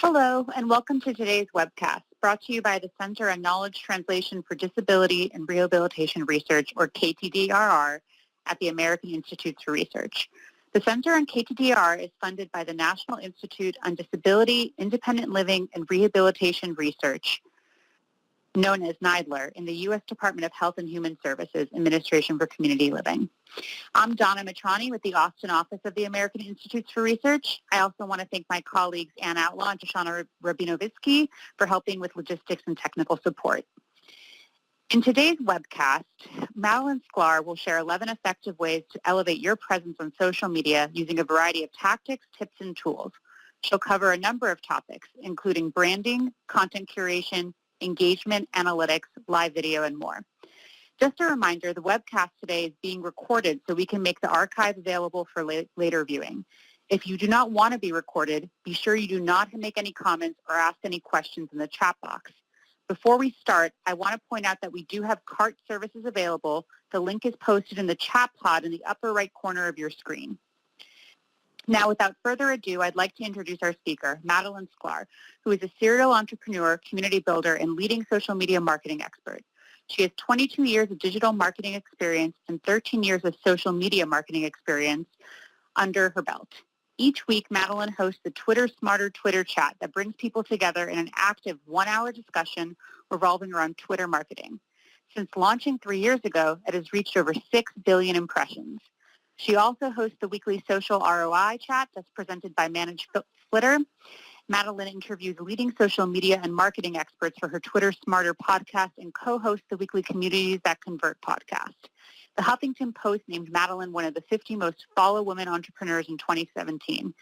Hello, and welcome to today's webcast, brought to you by the Center on Knowledge Translation for Disability and Rehabilitation Research, or KTDRR, at the American Institutes for Research. The Center on KTDRR is funded by the National Institute on Disability, Independent Living, and Rehabilitation Research, known as NIDILRR, in the U.S. Department of Health and Human Services Administration for Community Living. I'm Donna Mitrani with the Austin office of the American Institutes for Research. I also want to thank my colleagues Ann Outlaw and Shoshana Rabinovitsky for helping with logistics and technical support. In today's webcast, Madeline Sklar will share 11 effective ways to elevate your presence on social media using a variety of tactics, tips, and tools. She'll cover a number of topics, including branding, content curation, engagement, analytics, live video, and more. Just a reminder, the webcast today is being recorded so we can make the archive available for later viewing. If you do not want to be recorded, be sure you do not make any comments or ask any questions in the chat box. Before we start, I want to point out that we do have cart services available. The link is posted in the chat pod in the upper right corner of your screen. Now, without further ado, I'd like to introduce our speaker, Madeline Sklar, who is a serial entrepreneur, community builder, and leading social media marketing expert. She has 22 years of digital marketing experience and 13 years of social media marketing experience under her belt. Each week, Madeline hosts the Twitter Smarter Twitter chat that brings people together in an active one-hour discussion revolving around Twitter marketing. Since launching 3 years ago, it has reached over 6 billion impressions. She also hosts the weekly social ROI chat that's presented by Managed Flitter. Madeline interviews leading social media and marketing experts for her Twitter Smarter podcast and co-hosts the weekly Communities That Convert podcast. The Huffington Post named Madeline one of the 50 most follow women entrepreneurs in 2017.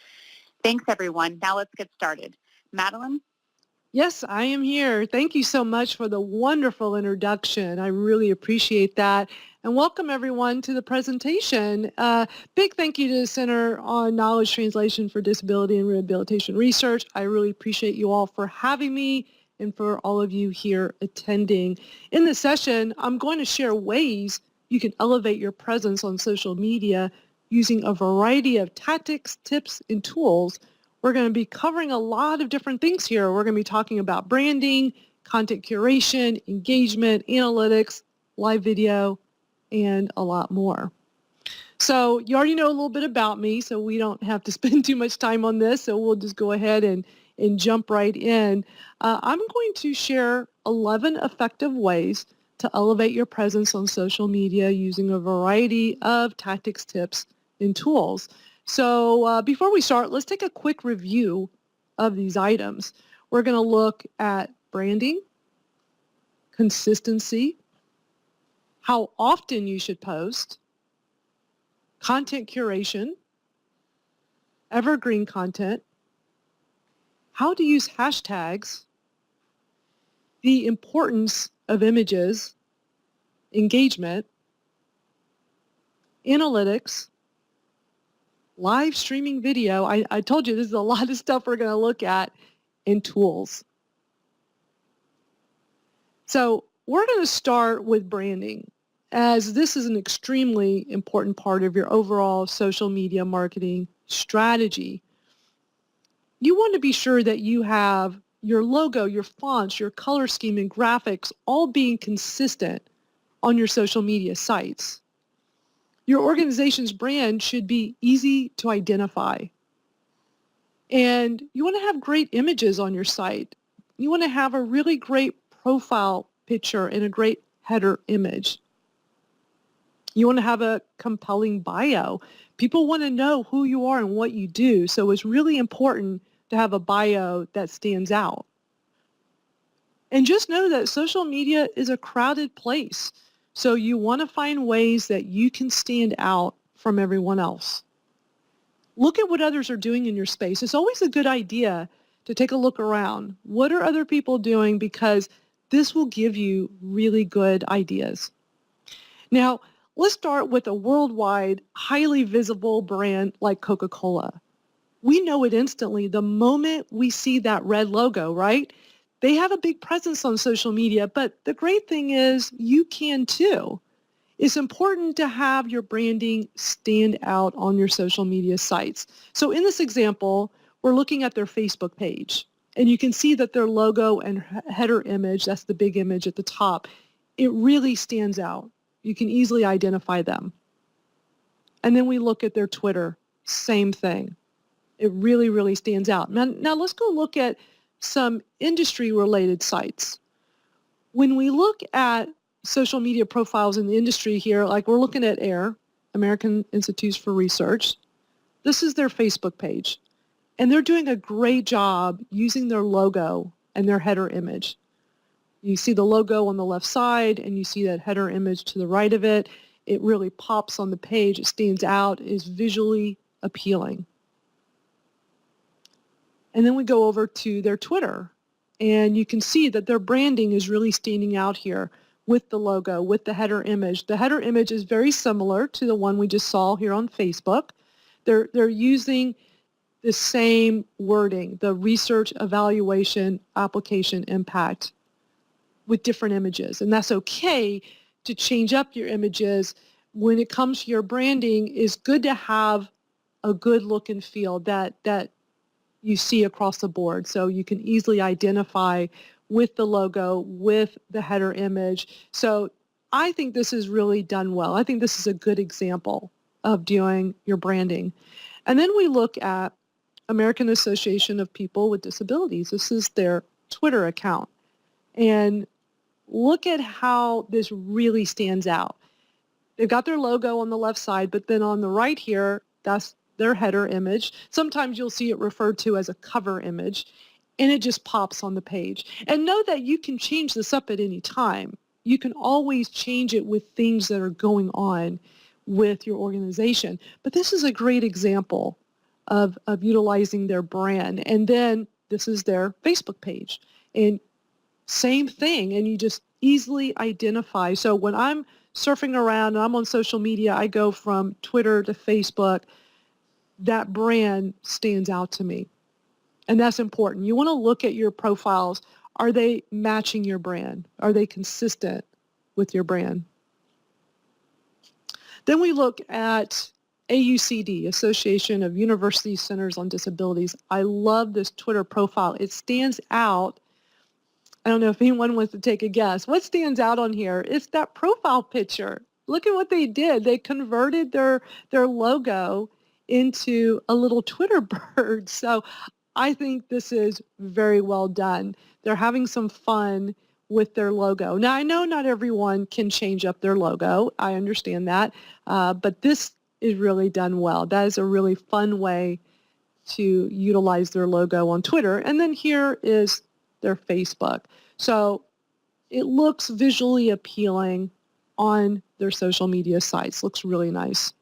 Thanks, everyone. Now let's get started. Madeline? Yes, I am here. Thank you so much for the wonderful introduction. I really appreciate that. And welcome everyone to the presentation. Big thank you to the Center on Knowledge Translation for Disability and Rehabilitation Research. I really appreciate you all for having me and for all of you here attending. In this session, I'm going to share ways you can elevate your presence on social media using a variety of tactics, tips, and tools. We're going to be covering a lot of different things here. We're going to be talking about branding, content curation, engagement, analytics, live video, and a lot more. So you already know a little bit about me, so we don't have to spend too much time on this, so we'll just go ahead and jump right in. I'm going to share 11 effective ways to elevate your presence on social media using a variety of tactics, tips, and tools. So before we start, let's take a quick review of these items. We're going to look at branding, consistency, how often you should post, content curation, evergreen content, how to use hashtags, the importance of images, engagement, analytics, live streaming video. I told you this is a lot of stuff we're going to look at, and tools. So we're going to start with branding, as this is an extremely important part of your overall social media marketing strategy. You want to be sure that you have your logo, your fonts, your color scheme, and graphics all being consistent on your social media sites. Your organization's brand should be easy to identify. And you want to have great images on your site. You want to have a really great profile picture and a great header image. You want to have a compelling bio. People want to know who you are and what you do, so it's really important to have a bio that stands out. And just know that social media is a crowded place, so you want to find ways that you can stand out from everyone else. Look at what others are doing in your space. It's always a good idea to take a look around. What are other people doing? Because this will give you really good ideas. Now, let's start with a worldwide, highly visible brand like Coca-Cola. We know it instantly the moment we see that red logo, right? They have a big presence on social media, but the great thing is you can too. It's important to have your branding stand out on your social media sites. So in this example, we're looking at their Facebook page. And you can see that their logo and header image, that's the big image at the top, it really stands out. You can easily identify them. And then we look at their Twitter, same thing. It really, really stands out. Now let's go look at some industry-related sites. When we look at social media profiles in the industry here, like we're looking at AIR, American Institutes for Research, this is their Facebook page. And they're doing a great job using their logo and their header image. You see the logo on the left side, and you see that header image to the right of it. It really pops on the page. It stands out, is visually appealing. And then we go over to their Twitter, and you can see that their branding is really standing out here with the logo, with the header image. The header image is very similar to the one we just saw here on Facebook. They're using the same wording, the research, evaluation, application, impact, with different images. And that's okay to change up your images. When it comes to your branding, it's good to have a good look and feel that you see across the board. So you can easily identify with the logo, with the header image. So I think this is really done well. I think this is a good example of doing your branding. And then we look at American Association of People with Disabilities. This is their Twitter account. And look at how this really stands out. They've got their logo on the left side, but then on the right here, that's their header image. Sometimes you'll see it referred to as a cover image, and it just pops on the page. And know that you can change this up at any time. You can always change it with things that are going on with your organization. But this is a great example of utilizing their brand. And then this is their Facebook page. And same thing, and you just easily identify. So when I'm surfing around and I'm on social media, I go from Twitter to Facebook, that brand stands out to me. And that's important. You want to look at your profiles. Are they matching your brand? Are they consistent with your brand? Then we look at AUCD, Association of University Centers on Disabilities. I love this Twitter profile. It stands out. I don't know if anyone wants to take a guess. What stands out on here? It's that profile picture. Look at what they did. They converted their logo into a little Twitter bird. So I think this is very well done. They're having some fun with their logo. Now, I know not everyone can change up their logo. I understand that. But this is really done well. That is a really fun way to utilize their logo on Twitter. And then here is their Facebook. So it looks visually appealing on their social media sites. Looks really nice.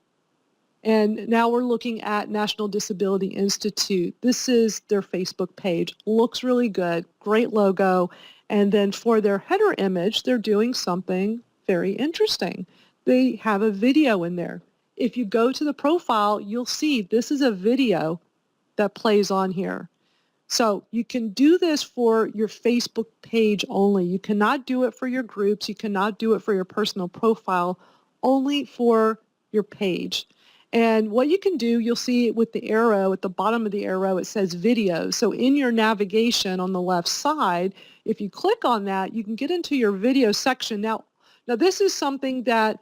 And now we're looking at National Disability Institute. This is their Facebook page. Looks really good. Great logo. And then for their header image, they're doing something very interesting. They have a video in there. If you go to the profile, you'll see this is a video that plays on here. So you can do this for your Facebook page only. You cannot do it for your groups. You cannot do it for your personal profile, only for your page. And what you can do, you'll see with the arrow, at the bottom of the arrow, it says video. So in your navigation on the left side, if you click on that, you can get into your video section. Now this is something that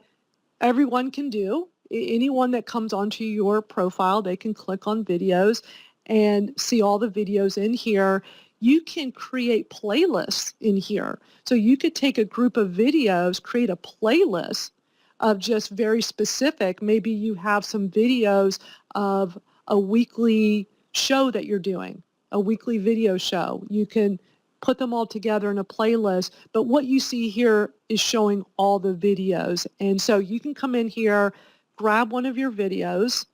everyone can do. Anyone that comes onto your profile, they can click on videos and see all the videos in here. You can create playlists in here. So you could take a group of videos, create a playlist of just very specific. Maybe you have some videos of a weekly show that you're doing, a weekly video show. You can put them all together in a playlist, but what you see here is showing all the videos. And so you can come in here, grab one of your videos,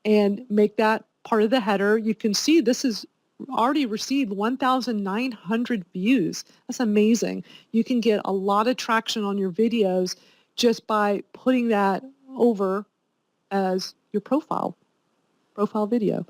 and make that part of the header. You can see this has already received 1,900 views. That's amazing. You can get a lot of traction on your videos just by putting that over as your profile video.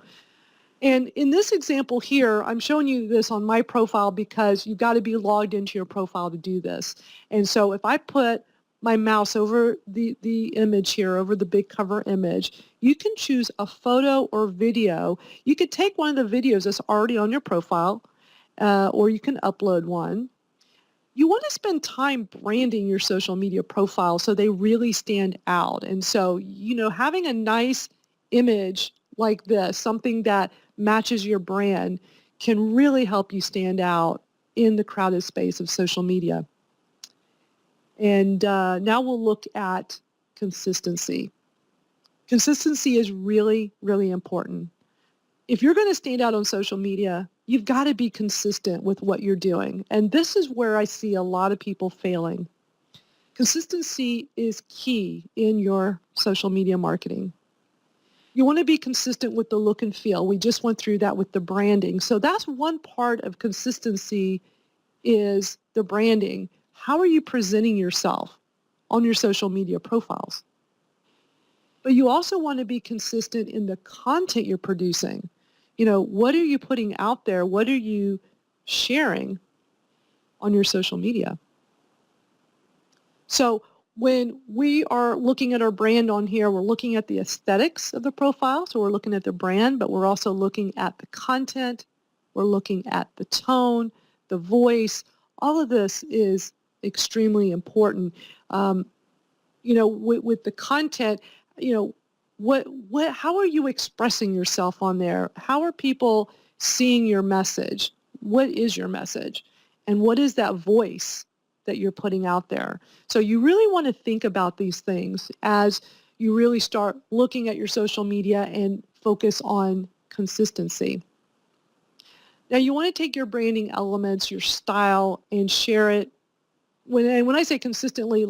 And in this example here, I'm showing you this on my profile because you've got to be logged into your profile to do this. And so if I put my mouse over the image here, over the big cover image, you can choose a photo or video. You could take one of the videos that's already on your profile or you can upload one. You want to spend time branding your social media profile so they really stand out. And so, having a nice image like this, something that matches your brand, can really help you stand out in the crowded space of social media. And now we'll look at consistency. Consistency is really, really important. If you're going to stand out on social media, you've got to be consistent with what you're doing. And this is where I see a lot of people failing. Consistency is key in your social media marketing. You want to be consistent with the look and feel. We just went through that with the branding. So that's one part of consistency, is the branding. How are you presenting yourself on your social media profiles? But you also want to be consistent in the content you're producing. What are you putting out there? What are you sharing on your social media? So when we are looking at our brand on here, we're looking at the aesthetics of the profile. So we're looking at the brand, but we're also looking at the content. We're looking at the tone, the voice. All of this is extremely important. With the content, how are you expressing yourself on there? How are people seeing your message? What is your message? And what is that voice that you're putting out there? So you really want to think about these things as you really start looking at your social media and focus on consistency. Now you want to take your branding elements, your style, and share it. When I say consistently,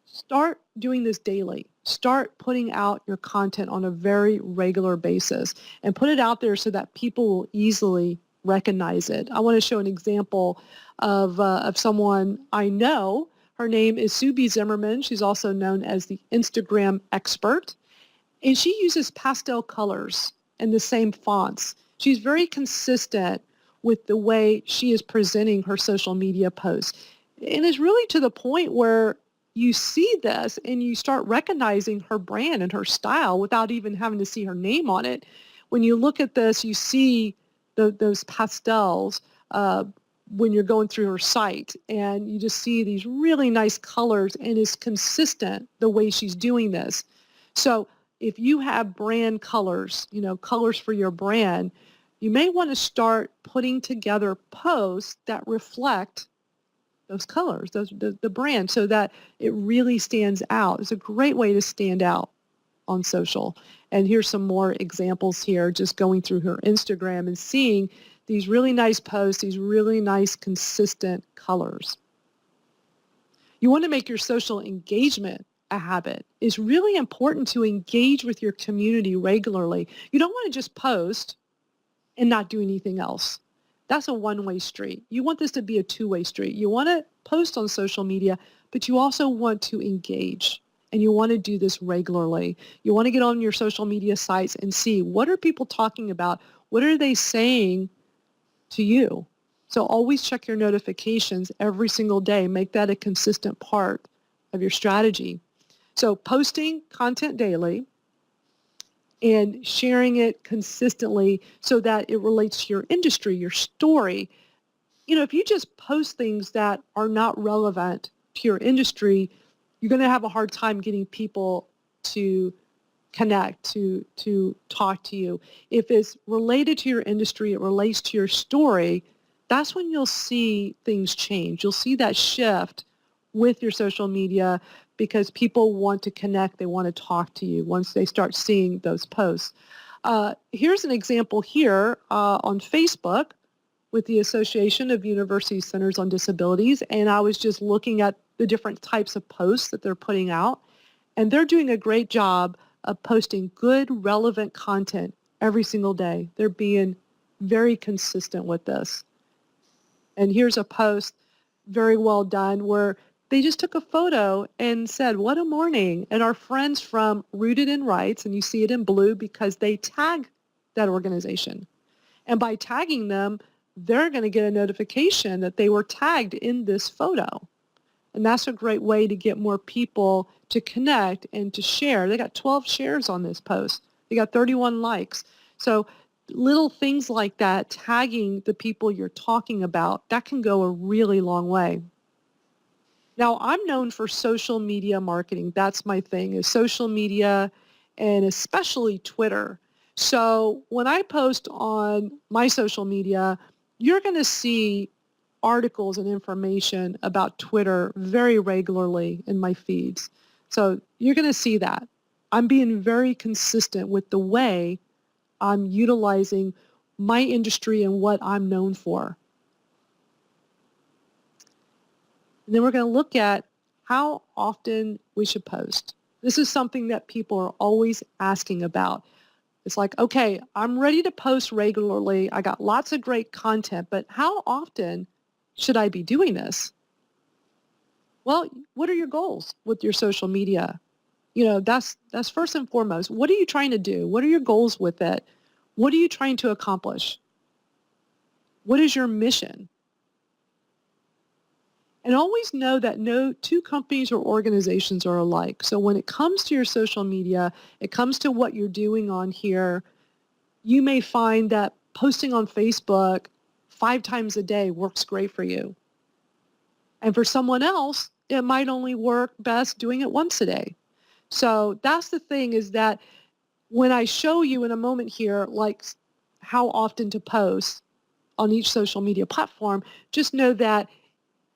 start doing this daily. Start putting out your content on a very regular basis and put it out there so that people will easily recognize it. I want to show an example of someone I know. Her name is Subi Zimmerman. She's also known as the Instagram expert. And she uses pastel colors and the same fonts. She's very consistent with the way she is presenting her social media posts. And it's really to the point where you see this and you start recognizing her brand and her style without even having to see her name on it. When you look at this, you see those pastels when you're going through her site, and you just see these really nice colors, and it's consistent the way she's doing this. So if you have brand colors, colors for your brand, you may want to start putting together posts that reflect those colors, the brand, so that it really stands out. It's a great way to stand out on social. And here's some more examples here, just going through her Instagram and seeing these really nice posts, these really nice consistent colors. You want to make your social engagement a habit. It's really important to engage with your community regularly. You don't want to just post and not do anything else. That's a one-way street. You want this to be a two-way street. You want to post on social media, but you also want to engage, and you want to do this regularly. You want to get on your social media sites and see, what are people talking about? What are they saying to you? So always check your notifications every single day. Make that a consistent part of your strategy. So posting content daily and sharing it consistently so that it relates to your industry, your story. If you just post things that are not relevant to your industry, you're going to have a hard time getting people to connect, to talk to you. If it's related to your industry, it relates to your story, that's when you'll see things change. You'll see that shift with your social media, because people want to connect, they want to talk to you once they start seeing those posts. Here's an example here on Facebook with the Association of University Centers on Disabilities, and I was just looking at the different types of posts that they're putting out, and they're doing a great job of posting good, relevant content every single day. They're being very consistent with this. And here's a post, very well done, where they just took a photo and said, "What a morning." And our friends from Rooted in Rights, and you see it in blue because they tag that organization. And by tagging them, they're going to get a notification that they were tagged in this photo. And that's a great way to get more people to connect and to share. They got 12 shares on this post. They got 31 likes. So little things like that, tagging the people you're talking about, that can go a really long way. Now, I'm known for social media marketing. That's my thing, is social media and especially Twitter. So when I post on my social media, you're going to see articles and information about Twitter very regularly in my feeds. So you're going to see that. I'm being very consistent with the way I'm utilizing my industry and what I'm known for. And then we're going to look at how often we should post. This is something that people are always asking about. It's like, okay, I'm ready to post regularly. I got lots of great content, but how often should I be doing this? Well, what are your goals with your social media? You know, that's first and foremost. What are you trying to do? What are your goals with it? What are you trying to accomplish? What is your mission? And always know that no two companies or organizations are alike. So when it comes to your social media, it comes to what you're doing on here, you may find that posting on Facebook 5 times a day works great for you. And for someone else, it might only work best doing it once a day. So that's the thing, is that when I show you in a moment here, like how often to post on each social media platform, just know that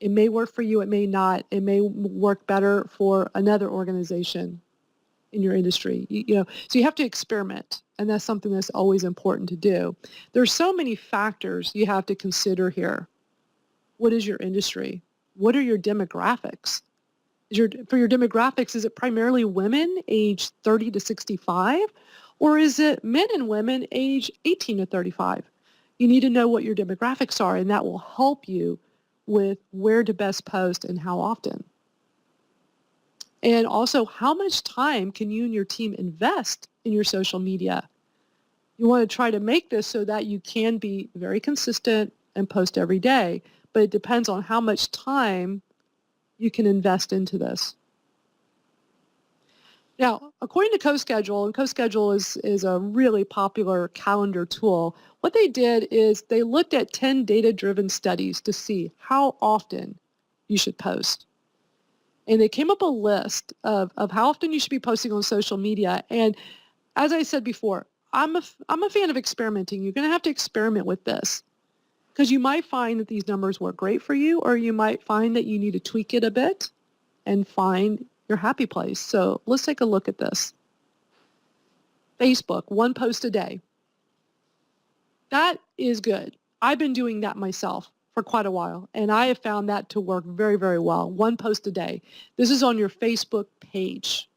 it may work for you, it may not. It may work better for another organization in your industry. So you have to experiment, and that's something that's always important to do. There's so many factors you have to consider here. What is your industry? What are your demographics? For your demographics, is it primarily women age 30 to 65, or is it men and women age 18 to 35? You need to know what your demographics are, and that will help you with where to best post and how often. And also, how much time can you and your team invest in your social media? You want to try to make this so that you can be very consistent and post every day, but it depends on how much time you can invest into this. Now, according to CoSchedule, and CoSchedule is a really popular calendar tool, what they did is they looked at 10 data-driven studies to see how often you should post. And they came up a list of how often you should be posting on social media. And as I said before, I'm a fan of experimenting. You're going to have to experiment with this, because you might find that these numbers work great for you, or you might find that you need to tweak it a bit and find your happy place. So let's take a look at this. Facebook, 1 post a day. That is good. I've been doing that myself for quite a while, and I have found that to work very, very well. 1 post a day. This is on your Facebook page.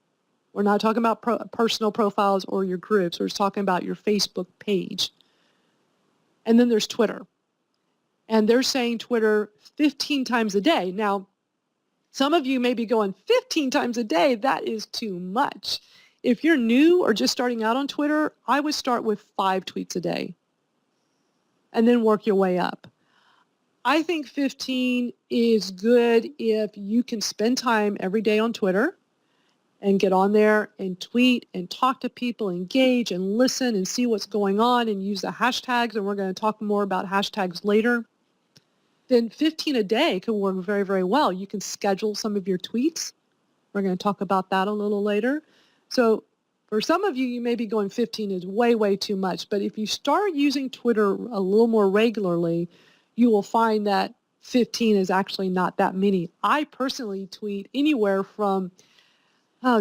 We're not talking about personal profiles or your groups. We're just talking about your Facebook page. And then there's Twitter. And they're saying Twitter 15 times a day. Now, some of you may be going, 15 times a day, that is too much. If you're new or just starting out on Twitter, I would start with 5 tweets a day and then work your way up. I think 15 is good if you can spend time every day on Twitter and get on there and tweet and talk to people, engage and listen and see what's going on and use the hashtags, and we're going to talk more about hashtags later. Then 15 a day can work very, very well. You can schedule some of your tweets. We're going to talk about that a little later. So for some of you, you may be going 15 is way, way too much. But if you start using Twitter a little more regularly, you will find that 15 is actually not that many. I personally tweet anywhere from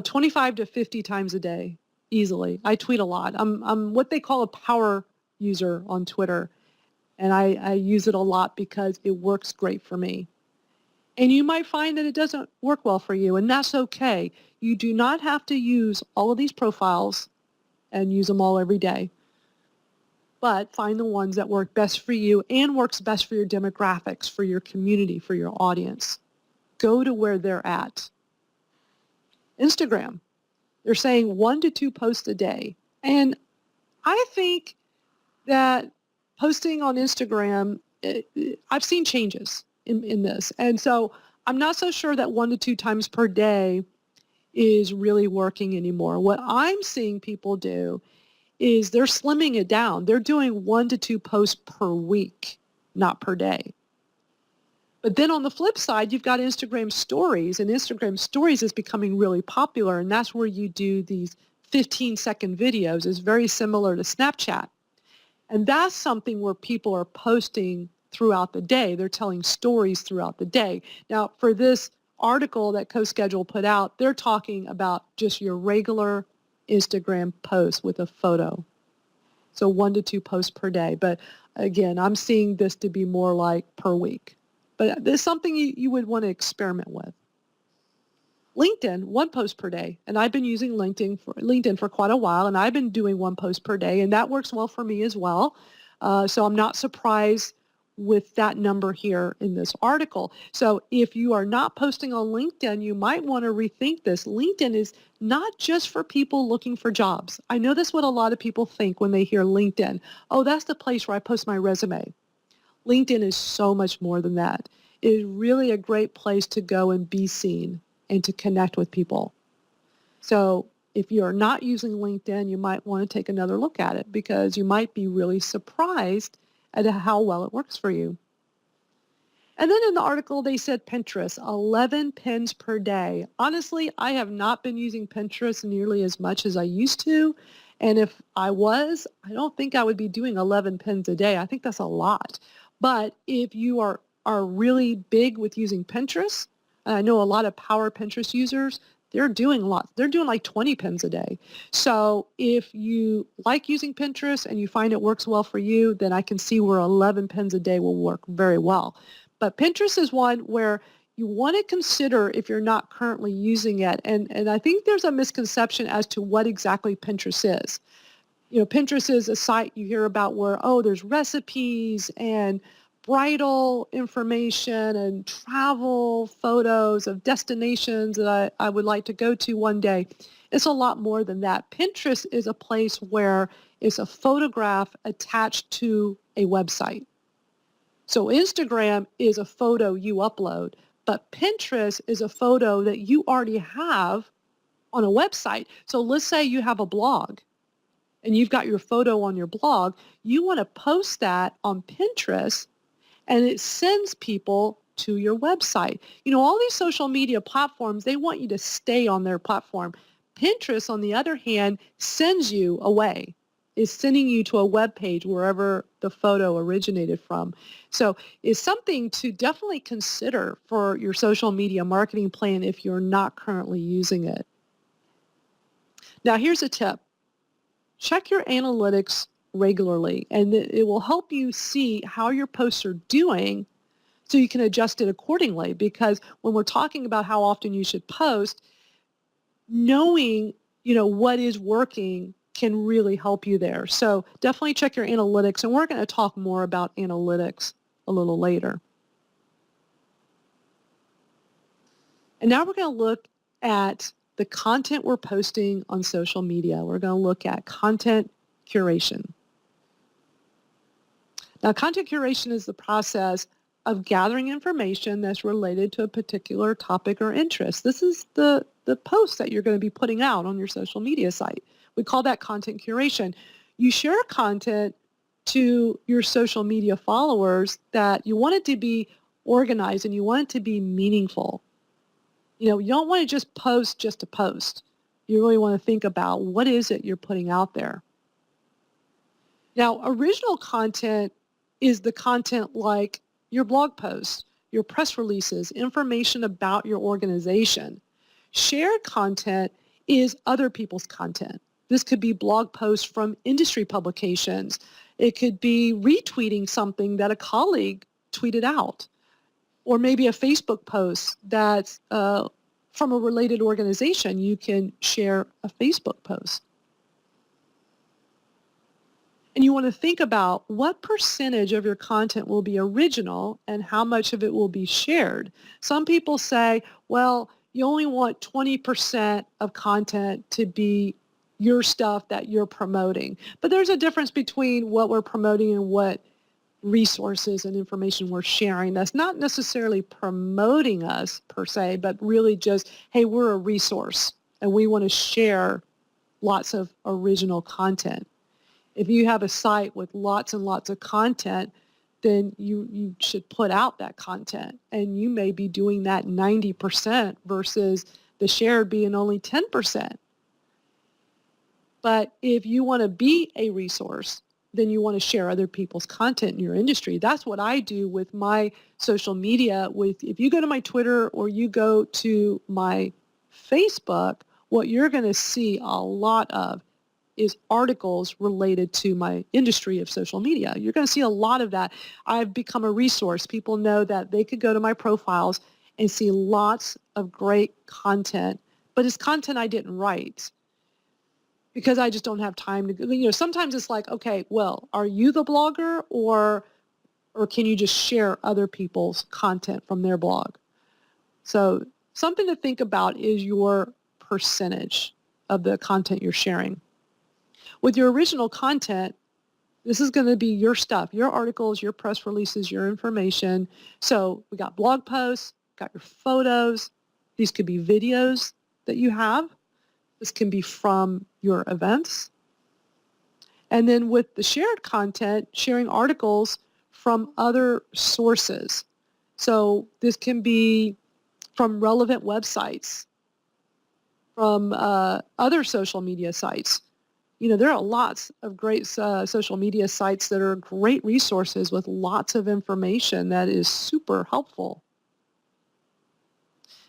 25 to 50 times a day, easily. I tweet a lot. I'm what they call a power user on Twitter. And I use it a lot because it works great for me. And you might find that it doesn't work well for you, and that's okay. You do not have to use all of these profiles and use them all every day. But find the ones that work best for you and works best for your demographics, for your community, for your audience. Go to where they're at. Instagram, they're saying 1 to 2 posts a day. And I think that posting on Instagram, I've seen changes in this. And so I'm not so sure that 1 to 2 times per day is really working anymore. What I'm seeing people do is they're slimming it down. They're doing 1 to 2 posts per week, not per day. But then on the flip side, you've got Instagram stories, and Instagram stories is becoming really popular, and that's where you do these 15-second videos. It's very similar to Snapchat. And that's something where people are posting throughout the day. They're telling stories throughout the day. Now, for this article that CoSchedule put out, they're talking about just your regular Instagram posts with a photo. So 1 to 2 posts per day. But again, I'm seeing this to be more like per week. But there's something you would want to experiment with. LinkedIn, 1 post per day. And I've been using LinkedIn for quite a while, and I've been doing 1 post per day, and that works well for me as well. So I'm not surprised with that number here in this article. So if you are not posting on LinkedIn, you might want to rethink this. LinkedIn is not just for people looking for jobs. I know that's what a lot of people think when they hear LinkedIn. Oh, that's the place where I post my resume. LinkedIn is so much more than that. It is really a great place to go and be seen and to connect with people. So if you're not using LinkedIn, you might want to take another look at it, because you might be really surprised at how well it works for you. And then in the article, they said Pinterest, 11 pins per day. Honestly, I have not been using Pinterest nearly as much as I used to. And if I was, I don't think I would be doing 11 pins a day. I think that's a lot. But if you are really big with using Pinterest, and I know a lot of power Pinterest users, they're doing lots. They're doing like 20 pins a day. So if you like using Pinterest and you find it works well for you, then I can see where 11 pins a day will work very well. But Pinterest is one where you want to consider if you're not currently using it. And I think there's a misconception as to what exactly Pinterest is. You know, Pinterest is a site you hear about where, oh, there's recipes and bridal information and travel photos of destinations that I would like to go to one day. It's a lot more than that. Pinterest is a place where it's a photograph attached to a website. So Instagram is a photo you upload, but Pinterest is a photo that you already have on a website. So let's say you have a blog and you've got your photo on your blog. You want to post that on Pinterest, and it sends people to your website. You know, all these social media platforms, they want you to stay on their platform. Pinterest, on the other hand, sends you away. Is sending you to a web page wherever the photo originated from. So it's something to definitely consider for your social media marketing plan if you're not currently using it. Now, here's a tip. Check your analytics regularly, and it will help you see how your posts are doing so you can adjust it accordingly. Because when we're talking about how often you should post, knowing, you know, what is working can really help you there. So definitely check your analytics, and we're going to talk more about analytics a little later. And now we're going to look at the content we're posting on social media. We're going to look at content curation. Now, content curation is the process of gathering information that's related to a particular topic or interest. This is the post that you're going to be putting out on your social media site. We call that content curation. You share content to your social media followers that you want it to be organized and you want it to be meaningful. You know, you don't want to just to post. You really want to think about what is it you're putting out there. Now, original content is the content like your blog posts, your press releases, information about your organization. Shared content is other people's content. This could be blog posts from industry publications. It could be retweeting something that a colleague tweeted out, or maybe a Facebook post that's from a related organization. You can share a Facebook post. And you want to think about what percentage of your content will be original and how much of it will be shared. Some people say, well, you only want 20% of content to be your stuff that you're promoting. But there's a difference between what we're promoting and what resources and information we're sharing. That's not necessarily promoting us per se, but really just, hey, we're a resource and we want to share lots of original content. If you have a site with lots and lots of content, then you should put out that content. And you may be doing that 90% versus the shared being only 10%. But if you want to be a resource, then you want to share other people's content in your industry. That's what I do with my social media. If you go to my Twitter or you go to my Facebook, what you're going to see a lot of is articles related to my industry of social media. You're going to see a lot of that. I've become a resource. People know that they could go to my profiles and see lots of great content, but it's content I didn't write because I just don't have time to, sometimes it's like, okay, well, are you the blogger or can you just share other people's content from their blog? So something to think about is your percentage of the content you're sharing. With your original content, this is going to be your stuff, your articles, your press releases, your information. So we got blog posts, got your photos. These could be videos that you have. This can be from your events. And then with the shared content, sharing articles from other sources. So this can be from relevant websites, from other social media sites. There are lots of great social media sites that are great resources with lots of information that is super helpful.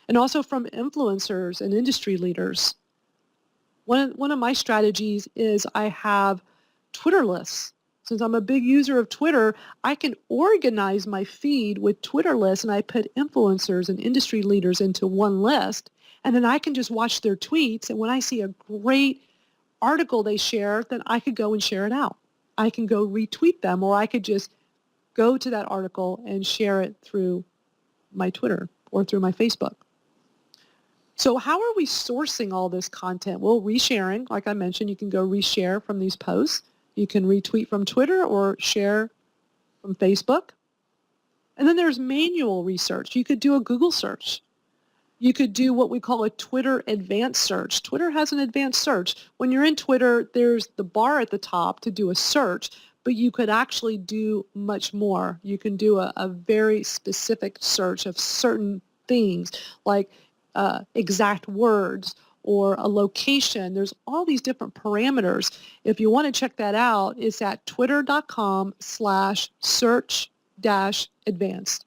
And also from influencers and industry leaders. One of my strategies is I have Twitter lists. Since I'm a big user of Twitter, I can organize my feed with Twitter lists, and I put influencers and industry leaders into one list, and then I can just watch their tweets, and when I see a great article they share, then I could go and share it out. I can go retweet them, or I could just go to that article and share it through my Twitter or through my Facebook. So how are we sourcing all this content? Well, resharing, like I mentioned, you can go reshare from these posts. You can retweet from Twitter or share from Facebook. And then there's manual research. You could do a Google search. You could do what we call a Twitter advanced search. Twitter has an advanced search. When you're in Twitter, there's the bar at the top to do a search, but you could actually do much more. You can do a very specific search of certain things like exact words or a location. There's all these different parameters. If you want to check that out, it's at twitter.com/search-advanced.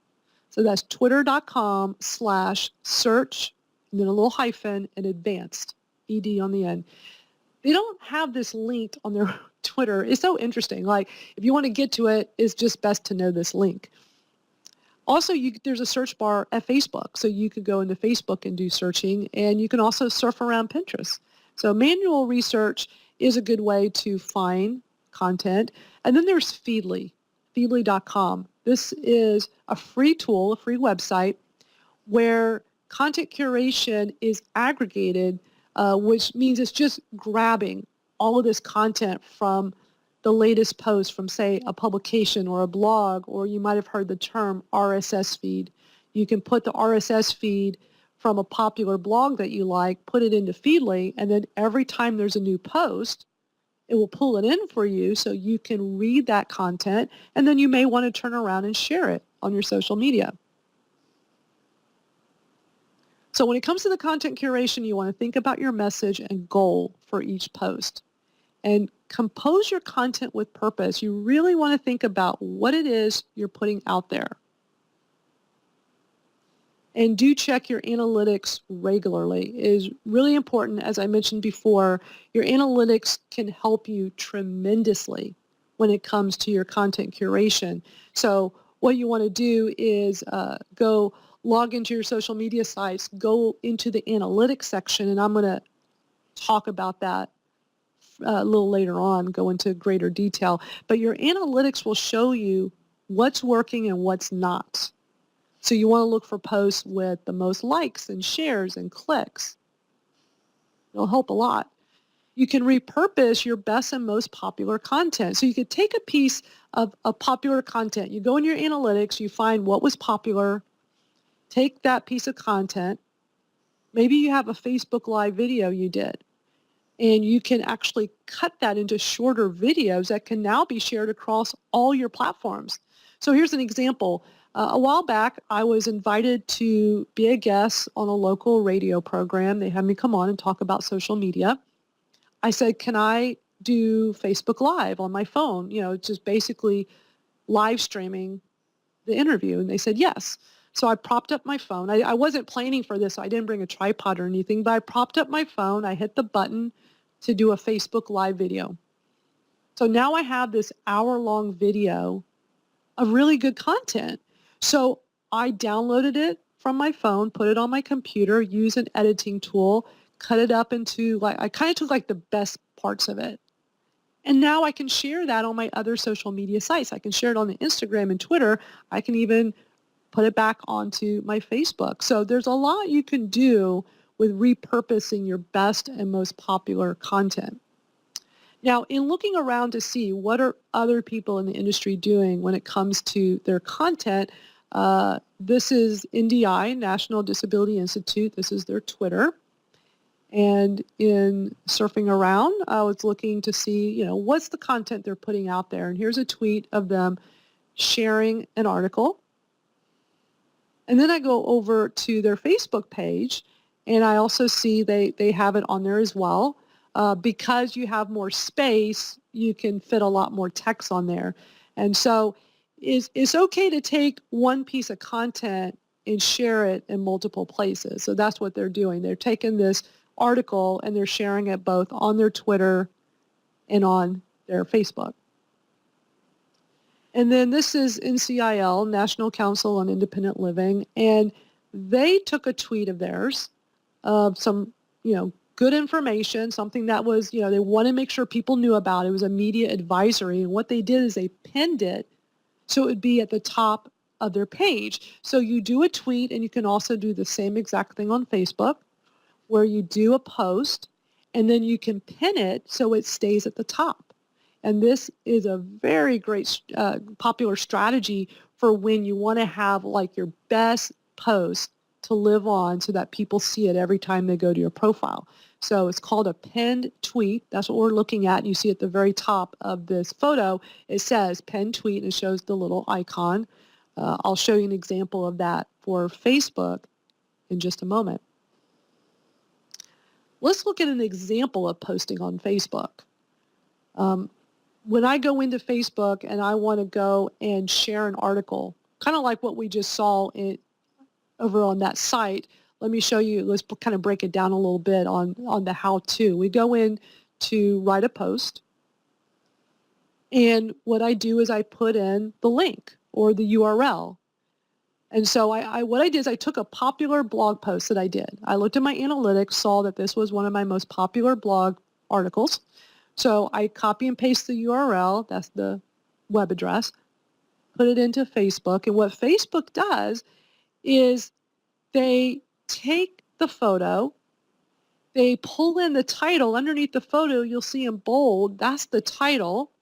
So that's twitter.com/search, and then a little hyphen, and advanced, ED on the end. They don't have this linked on their Twitter. It's so interesting. Like, if you want to get to it, it's just best to know this link. Also, there's a search bar at Facebook, so you could go into Facebook and do searching, and you can also surf around Pinterest. So manual research is a good way to find content. And then there's Feedly, feedly.com. This is a free tool, a free website, where content curation is aggregated, which means it's just grabbing all of this content from the latest post from, say, a publication or a blog, or you might have heard the term RSS feed. You can put the RSS feed from a popular blog that you like, put it into Feedly, and then every time there's a new post, it will pull it in for you so you can read that content, and then you may want to turn around and share it on your social media. So when it comes to the content curation, you want to think about your message and goal for each post. And compose your content with purpose. You really want to think about what it is you're putting out there. And do check your analytics regularly. It is really important. As I mentioned before, your analytics can help you tremendously when it comes to your content curation. So what you want to do is go log into your social media sites, go into the analytics section, and I'm going to talk about that a little later on, go into greater detail. But your analytics will show you what's working and what's not. So you want to look for posts with the most likes and shares and clicks. It'll help a lot. You can repurpose your best and most popular content. So you could take a piece of popular content. You go in your analytics, you find what was popular, take that piece of content. Maybe you have a Facebook Live video you did, And you can actually cut that into shorter videos that can now be shared across all your platforms. So here's an example. A while back, I was invited to be a guest on a local radio program. They had me come on and talk about social media. I said, can I do Facebook Live on my phone? Just basically live streaming the interview. And they said yes. So I propped up my phone. I wasn't planning for this, so I didn't bring a tripod or anything, but I propped up my phone. I hit the button to do a Facebook Live video. So now I have this hour-long video of really good content. So I downloaded it from my phone, put it on my computer, use an editing tool, cut it up into, I kind of took the best parts of it. And now I can share that on my other social media sites. I can share it on the Instagram and Twitter. I can even put it back onto my Facebook. So there's a lot you can do with repurposing your best and most popular content. Now, in looking around to see what are other people in the industry doing when it comes to their content, this is NDI, National Disability Institute. This is their Twitter. And in surfing around, I was looking to see, what's the content they're putting out there. And here's a tweet of them sharing an article. And then I go over to their Facebook page, and I also see they have it on there as well. Because you have more space, you can fit a lot more text on there. And so it's okay to take one piece of content and share it in multiple places. So that's what they're doing. They're taking this article and they're sharing it both on their Twitter and on their Facebook. And then this is NCIL, National Council on Independent Living, and they took a tweet of theirs of some, good information, something that was, they want to make sure people knew about. It was a media advisory, and what they did is they pinned it so it would be at the top of their page. So you do a tweet, and you can also do the same exact thing on Facebook, where you do a post, and then you can pin it so it stays at the top. And this is a very great popular strategy for when you want to have your best post to live on so that people see it every time they go to your profile. So it's called a pinned tweet. That's what we're looking at. You see at the very top of this photo, it says pinned tweet, and it shows the little icon. I'll show you an example of that for Facebook in just a moment. Let's look at an example of posting on Facebook. When I go into Facebook and I want to go and share an article, kind of like what we just saw over on that site, let me show you, let's kind of break it down a little bit on the how-to. We go in to write a post, and what I do is I put in the link or the URL. And so what I did is I took a popular blog post that I did. I looked at my analytics, saw that this was one of my most popular blog articles. So I copy and paste the URL, that's the web address, put it into Facebook. And what Facebook does is they take the photo, they pull in the title. Underneath the photo, you'll see in bold, that's the title.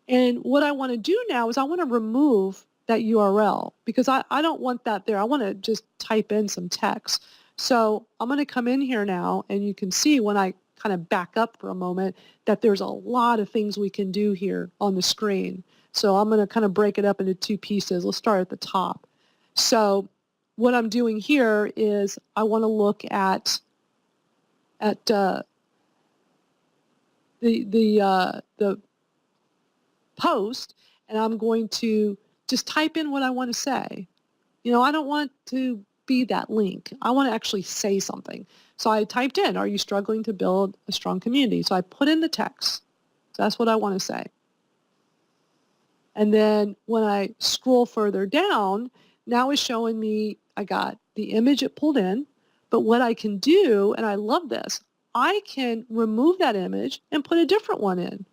And what I want to do now is I want to remove that URL because I don't want that there. I want to just type in some text. So I'm going to come in here now, and you can see when I kind of back up for a moment that there's a lot of things we can do here on the screen. So I'm going to kind of break it up into two pieces. Let's start at the top. So what I'm doing here is I want to look at the post, and I'm going to just type in what I want to say. I don't want to be that link. I want to actually say something. So I typed in, are you struggling to build a strong community? So I put in the text. So that's what I want to say. And then when I scroll further down, now it's showing me I got the image it pulled in, but what I can do, and I love this, I can remove that image and put a different one in.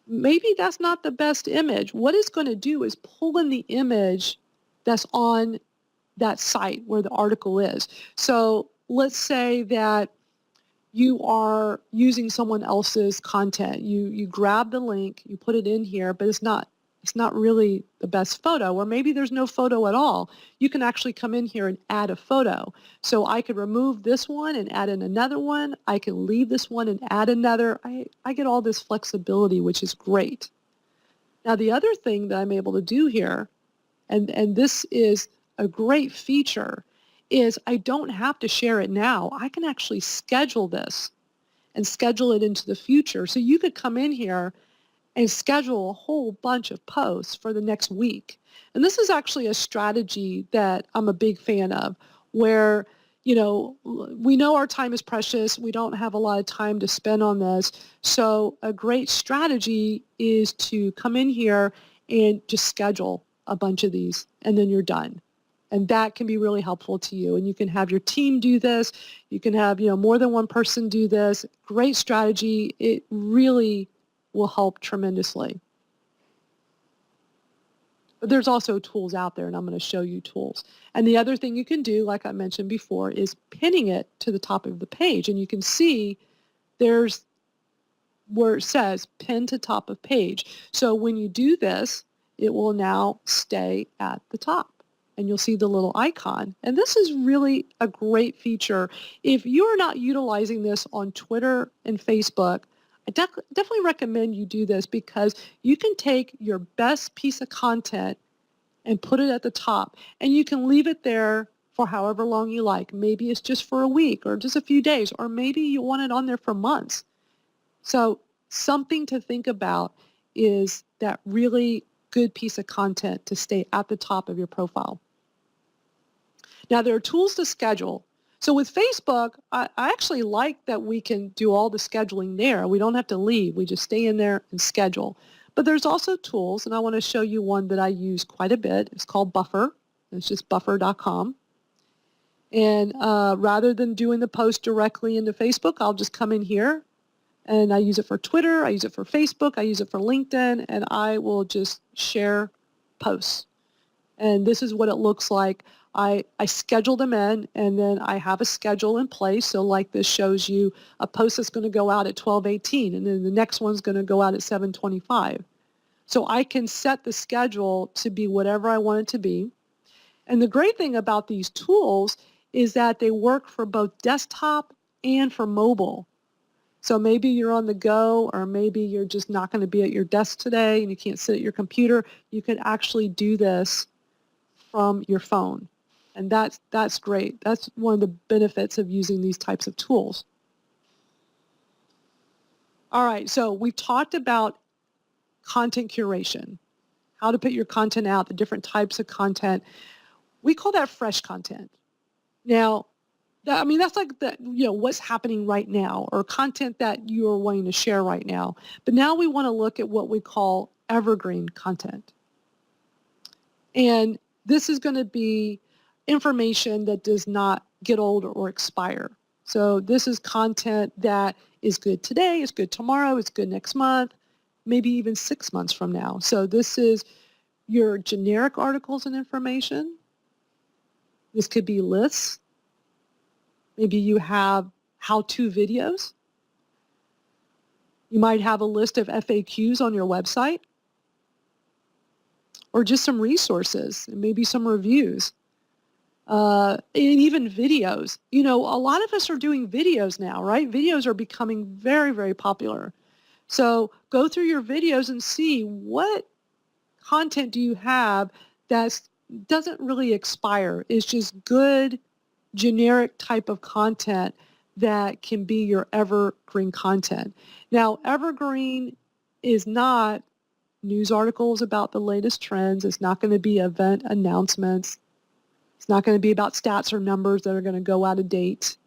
Maybe that's not the best image. What it's going to do is pull in the image that's on that site where the article is. So let's say that you are using someone else's content. You grab the link, you put it in here, but it's not it's not really the best photo, or maybe there's no photo at all. You can actually come in here and add a photo. So I could remove this one and add in another one. I can leave this one and add another. I get all this flexibility, which is great. Now, the other thing that I'm able to do here, and this is a great feature, is I don't have to share it now. I can actually schedule this and schedule it into the future. So you could come in here and schedule a whole bunch of posts for the next week. And this is actually a strategy that I'm a big fan of, where, we know our time is precious. We don't have a lot of time to spend on this. So a great strategy is to come in here and just schedule a bunch of these, and then you're done. And that can be really helpful to you. And you can have your team do this. You can have, more than one person do this. Great strategy. It really will help tremendously. But there's also tools out there, and I'm going to show you tools. And the other thing you can do, like I mentioned before, is pinning it to the top of the page. And you can see there's where it says pin to top of page. So when you do this, it will now stay at the top. And you'll see the little icon. And this is really a great feature. If you're not utilizing this on Twitter and Facebook, I definitely recommend you do this, because you can take your best piece of content and put it at the top, and you can leave it there for however long you like. Maybe it's just for a week or just a few days, or maybe you want it on there for months. So something to think about is that really good piece of content to stay at the top of your profile. Now, there are tools to schedule. So with Facebook, I actually like that we can do all the scheduling there. We don't have to leave. We just stay in there and schedule. But there's also tools, and I want to show you one that I use quite a bit. It's called Buffer. It's just buffer.com. And rather than doing the post directly into Facebook, I'll just come in here, and I use it for Twitter. I use it for Facebook. I use it for LinkedIn, and I will just share posts. And this is what it looks like. I schedule them in, and then I have a schedule in place. So like this shows you a post that's going to go out at 12:18, and then the next one's going to go out at 7:25. So I can set the schedule to be whatever I want it to be. And the great thing about these tools is that they work for both desktop and for mobile. So maybe you're on the go, or maybe you're just not going to be at your desk today and you can't sit at your computer. You can actually do this from your phone. And that's great. That's one of the benefits of using these types of tools. All right, so we've talked about content curation, how to put your content out, the different types of content. We call that fresh content. Now, that's like what's happening right now, or content that you are wanting to share right now. But now we want to look at what we call evergreen content. And this is going to be information that does not get old or expire. So this is content that is good today, is good tomorrow, is good next month, maybe even 6 months from now. So this is your generic articles and information. This could be lists. Maybe you have how-to videos. You might have a list of FAQs on your website, or just some resources, and maybe some reviews, and even videos. A lot of us are doing videos now, right? Videos are becoming very, very popular. So go through your videos and see what content do you have that doesn't really expire. It's just good, generic type of content that can be your evergreen content. Now, evergreen is not news articles about the latest trends. It's not going to be event announcements. It's not going to be about stats or numbers that are going to go out of date.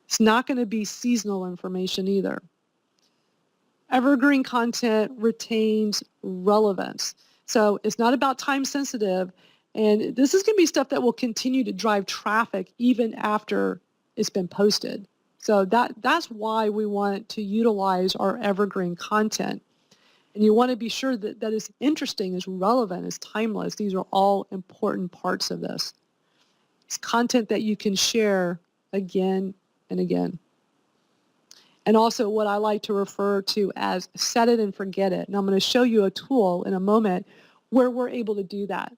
It's not going to be seasonal information either. Evergreen content retains relevance. So it's not about time sensitive, and this is going to be stuff that will continue to drive traffic even after it's been posted. So that's why we want to utilize our evergreen content. And you want to be sure that is interesting, is relevant, is timeless. These are all important parts of this. It's content that you can share again and again. and also what I like to refer to as set it and forget it. And I'm going to show you a tool in a moment where we're able to do that.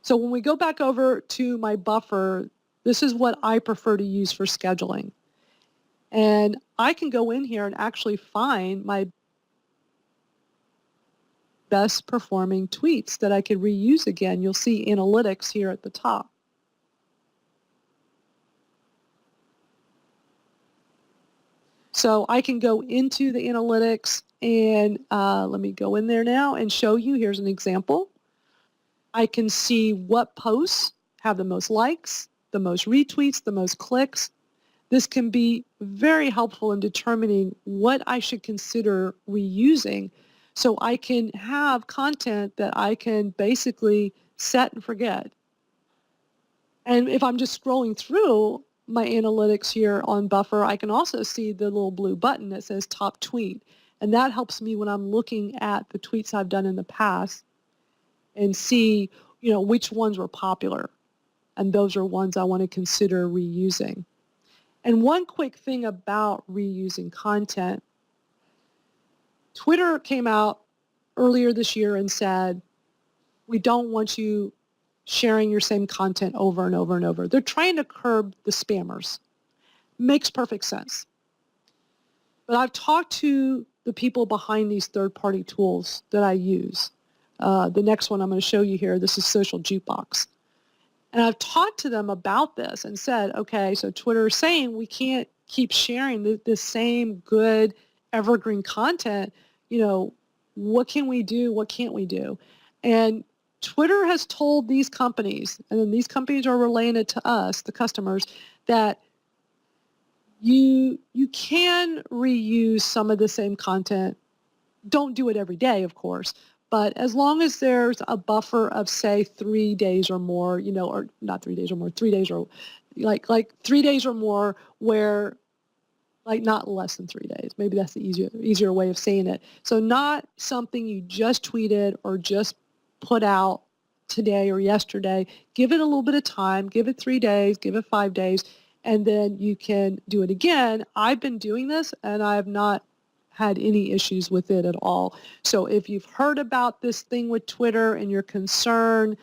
So when we go back over to my buffer, this is what I prefer to use for scheduling. And I can go in here and actually find my best performing tweets that I could reuse again. You'll see analytics here at the top. So I can go into the analytics and let me go in there now and show you. Here's an example. I can see what posts have the most likes, the most retweets, the most clicks. This can be very helpful in determining what I should consider reusing, so I can have content that I can basically set and forget. And if I'm just scrolling through my analytics here on Buffer, I can also see the little blue button that says top tweet. And that helps me when I'm looking at the tweets I've done in the past and see, which ones were popular. And those are ones I want to consider reusing. And one quick thing about reusing content, Twitter came out earlier this year and said, we don't want you sharing your same content over and over and over. They're trying to curb the spammers. Makes perfect sense. But I've talked to the people behind these third-party tools that I use. The next one I'm going to show you here, this is Social Jukebox. And I've talked to them about this and said, okay, so Twitter is saying we can't keep sharing the same good evergreen content. What can we do? What can't we do? And Twitter has told these companies, and then these companies are relaying it to us, the customers, that you can reuse some of the same content. Don't do it every day, of course, but as long as there's a buffer of, say, 3 days or more, or not 3 days or more, 3 days or like 3 days or more, where not less than 3 days. Maybe that's the easier way of saying it. So not something you just tweeted or just put out today or yesterday. Give it a little bit of time. Give it 3 days. Give it 5 days. And then you can do it again. I've been doing this, and I have not had any issues with it at all. So if you've heard about this thing with Twitter and you're concerned,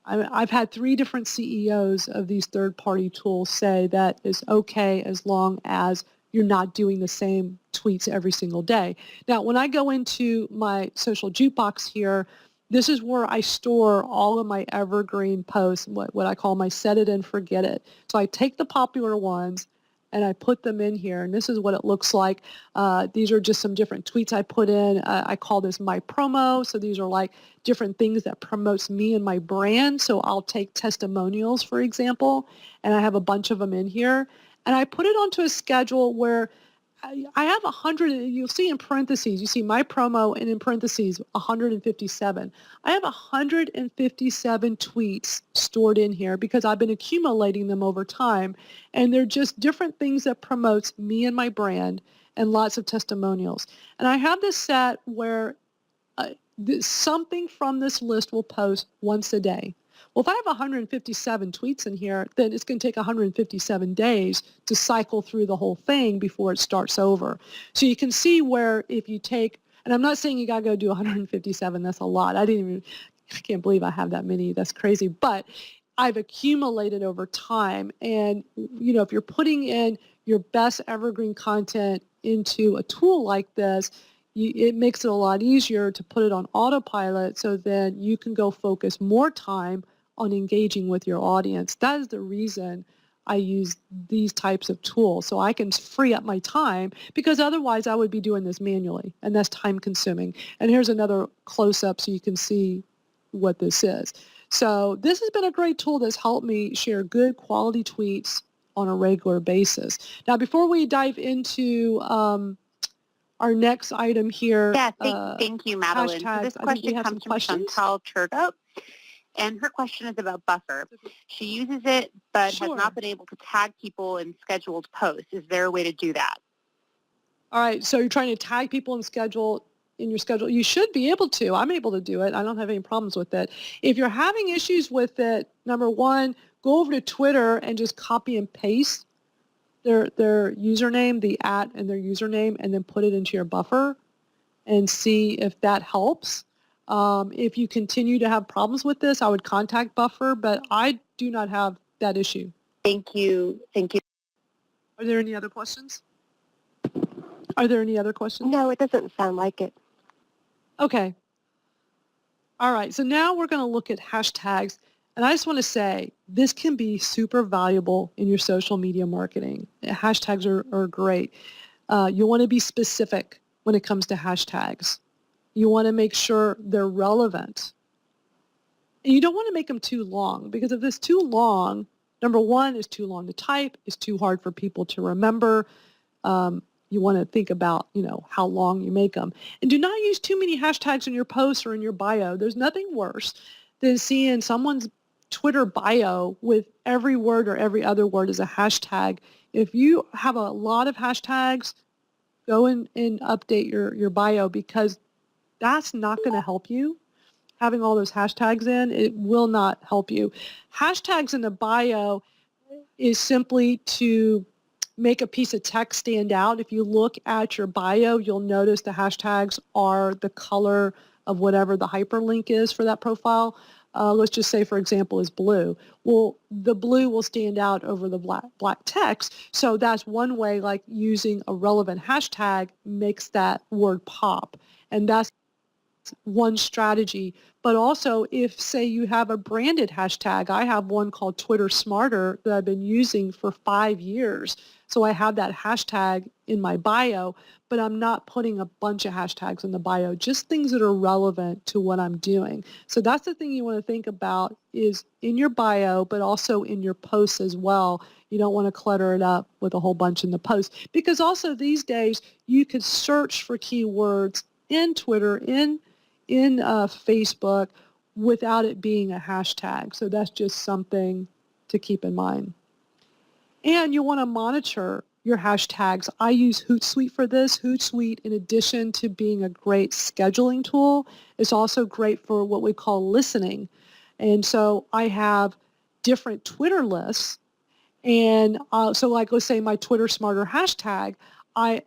I've had 3 different CEOs of these third-party tools say that is okay as long as you're not doing the same tweets every single day. Now, when I go into my Social Jukebox here, this is where I store all of my evergreen posts, what I call my set it and forget it. So I take the popular ones and I put them in here, and this is what it looks like. These are just some different tweets I put in. I call this my promo, so these are like different things that promotes me and my brand. So I'll take testimonials, for example, and I have a bunch of them in here, and I put it onto a schedule where I have 100, you'll see in parentheses, you see my promo, and in parentheses, 157. I have 157 tweets stored in here because I've been accumulating them over time, and they're just different things that promotes me and my brand, and lots of testimonials. And I have this set where something from this list will post once a day. Well, if I have 157 tweets in here, then it's going to take 157 days to cycle through the whole thing before it starts over. So you can see where if you take, and I'm not saying you got to go do 157, that's a lot. I can't believe I have that many. That's crazy. But I've accumulated over time. And, if you're putting in your best evergreen content into a tool like this, it makes it a lot easier to put it on autopilot, so then you can go focus more time on engaging with your audience. That is the reason I use these types of tools, so I can free up my time, because otherwise I would be doing this manually, and that's time consuming. And here's another close-up so you can see what this is. So this has been a great tool that's helped me share good quality tweets on a regular basis. Now, before we dive into our next item here. Yeah, thank you, Madeline. So this question comes from Chantal Turgo, and her question is about Buffer. She uses it, but has not been able to tag people in scheduled posts. Is there a way to do that? All right, so you're trying to tag people in scheduled in your schedule, you should be able to. I'm able to do it. I don't have any problems with it. If you're having issues with it, number one, go over to Twitter and just copy and paste their username, the @ and their username, and then put it into your buffer and see if that helps. If you continue to have problems with this, I would contact Buffer, but I do not have that issue. Thank you. Thank you. Are there any other questions? Are there any other questions? No, it doesn't sound like it. Okay. All right. So now we're going to look at hashtags. And I just want to say, this can be super valuable in your social media marketing. Hashtags are great. You want to be specific when it comes to hashtags. You want to make sure they're relevant. And you don't want to make them too long, because if it's too long, number one, it's too long to type, it's too hard for people to remember. You want to think about, how long you make them. And do not use too many hashtags in your posts or in your bio. There's nothing worse than seeing someone's Twitter bio with every word or every other word as a hashtag. If you have a lot of hashtags, go and update your bio, because that's not going to help you. Having all those hashtags in, it will not help you. Hashtags in the bio is simply to make a piece of text stand out. If you look at your bio, you'll notice the hashtags are the color of whatever the hyperlink is for that profile. Let's just say, for example, is blue. Well, the blue will stand out over the black text. So that's one way, like using a relevant hashtag makes that word pop. And that's one strategy. But also, if, say, you have a branded hashtag, I have one called Twitter Smarter that I've been using for 5 years. So I have that hashtag in my bio, but I'm not putting a bunch of hashtags in the bio, just things that are relevant to what I'm doing. So that's the thing you want to think about, is in your bio, but also in your posts as well. You don't want to clutter it up with a whole bunch in the post, because also these days you could search for keywords in Twitter, in Facebook, without it being a hashtag. So that's just something to keep in mind. And you want to monitor your hashtags. I use Hootsuite for this. Hootsuite, in addition to being a great scheduling tool, is also great for what we call listening. And so I have different Twitter lists. And so like, let's say my Twitter Smarter hashtag, I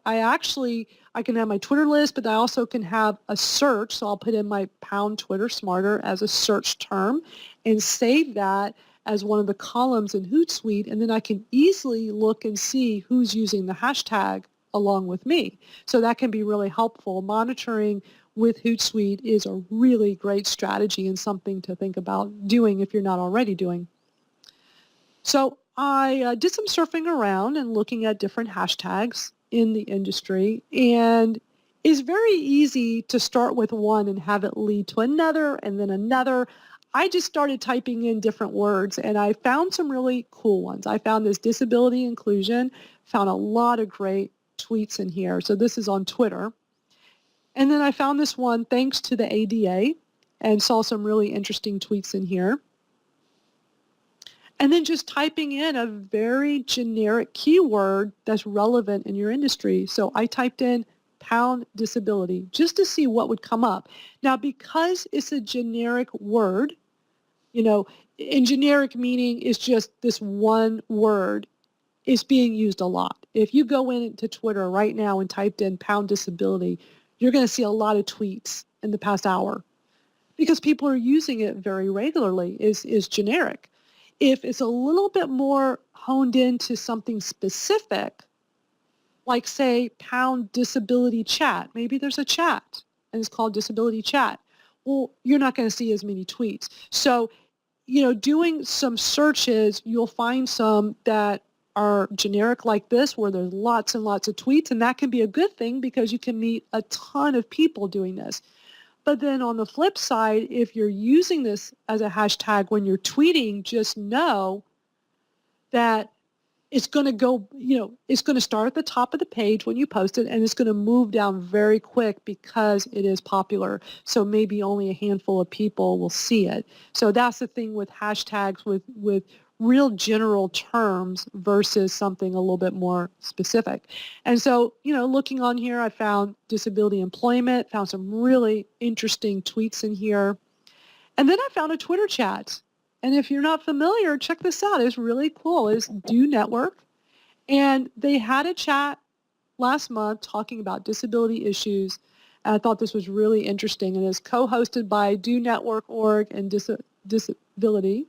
can have my Twitter list, but I also can have a search. So I'll put in my pound Twitter Smarter as a search term and save that as one of the columns in Hootsuite. And then I can easily look and see who's using the hashtag along with me. So that can be really helpful. Monitoring with Hootsuite is a really great strategy and something to think about doing if you're not already doing. So I did some surfing around and looking at different hashtags in the industry, and it's very easy to start with one and have it lead to another and then another. I just started typing in different words, and I found some really cool ones. I found this disability inclusion, found a lot of great tweets in here. So this is on Twitter. And then I found this one, thanks to the ADA, and saw some really interesting tweets in here. And then just typing in a very generic keyword that's relevant in your industry. So I typed in pound disability just to see what would come up. Now, because it's a generic word, in generic meaning is just this one word, is being used a lot. If you go into Twitter right now and typed in pound disability, you're going to see a lot of tweets in the past hour, because people are using it very regularly, is generic. If it's a little bit more honed into something specific, like say pound disability chat, maybe there's a chat and it's called disability chat. Well, you're not going to see as many tweets. So, doing some searches, you'll find some that are generic like this, where there's lots and lots of tweets, and that can be a good thing because you can meet a ton of people doing this. But then on the flip side, if you're using this as a hashtag when you're tweeting, just know that it's going to go, it's going to start at the top of the page when you post it, and it's going to move down very quick because it is popular. So maybe only a handful of people will see it. So that's the thing with hashtags, with real general terms versus something a little bit more specific. And so, looking on here, I found disability employment, found some really interesting tweets in here. And then I found a Twitter chat. And if you're not familiar, check this out. It's really cool. It's Do Network. And they had a chat last month talking about disability issues. And I thought this was really interesting. And it's co-hosted by Do Network Org and Disability.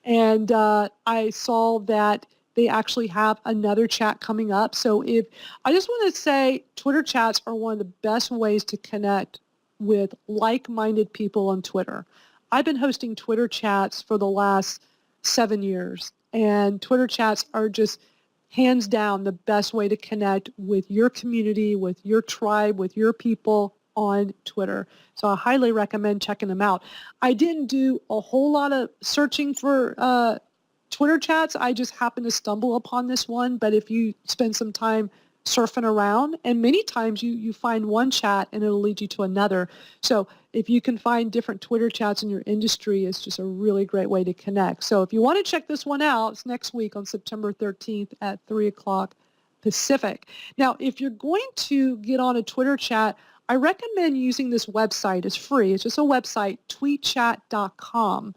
And I saw that they actually have another chat coming up. So I just want to say Twitter chats are one of the best ways to connect with like-minded people on Twitter. I've been hosting Twitter chats for the last 7 years, and Twitter chats are just hands down the best way to connect with your community, with your tribe, with your people on Twitter. So I highly recommend checking them out. I didn't do a whole lot of searching for Twitter chats. I just happened to stumble upon this one. But if you spend some time surfing around, and many times you find one chat and it'll lead you to another. So if you can find different Twitter chats in your industry, it's just a really great way to connect. So if you want to check this one out, it's next week on September 13th at 3 o'clock Pacific. Now, if you're going to get on a Twitter chat, I recommend using this website. It's free. It's just a website, tweetchat.com.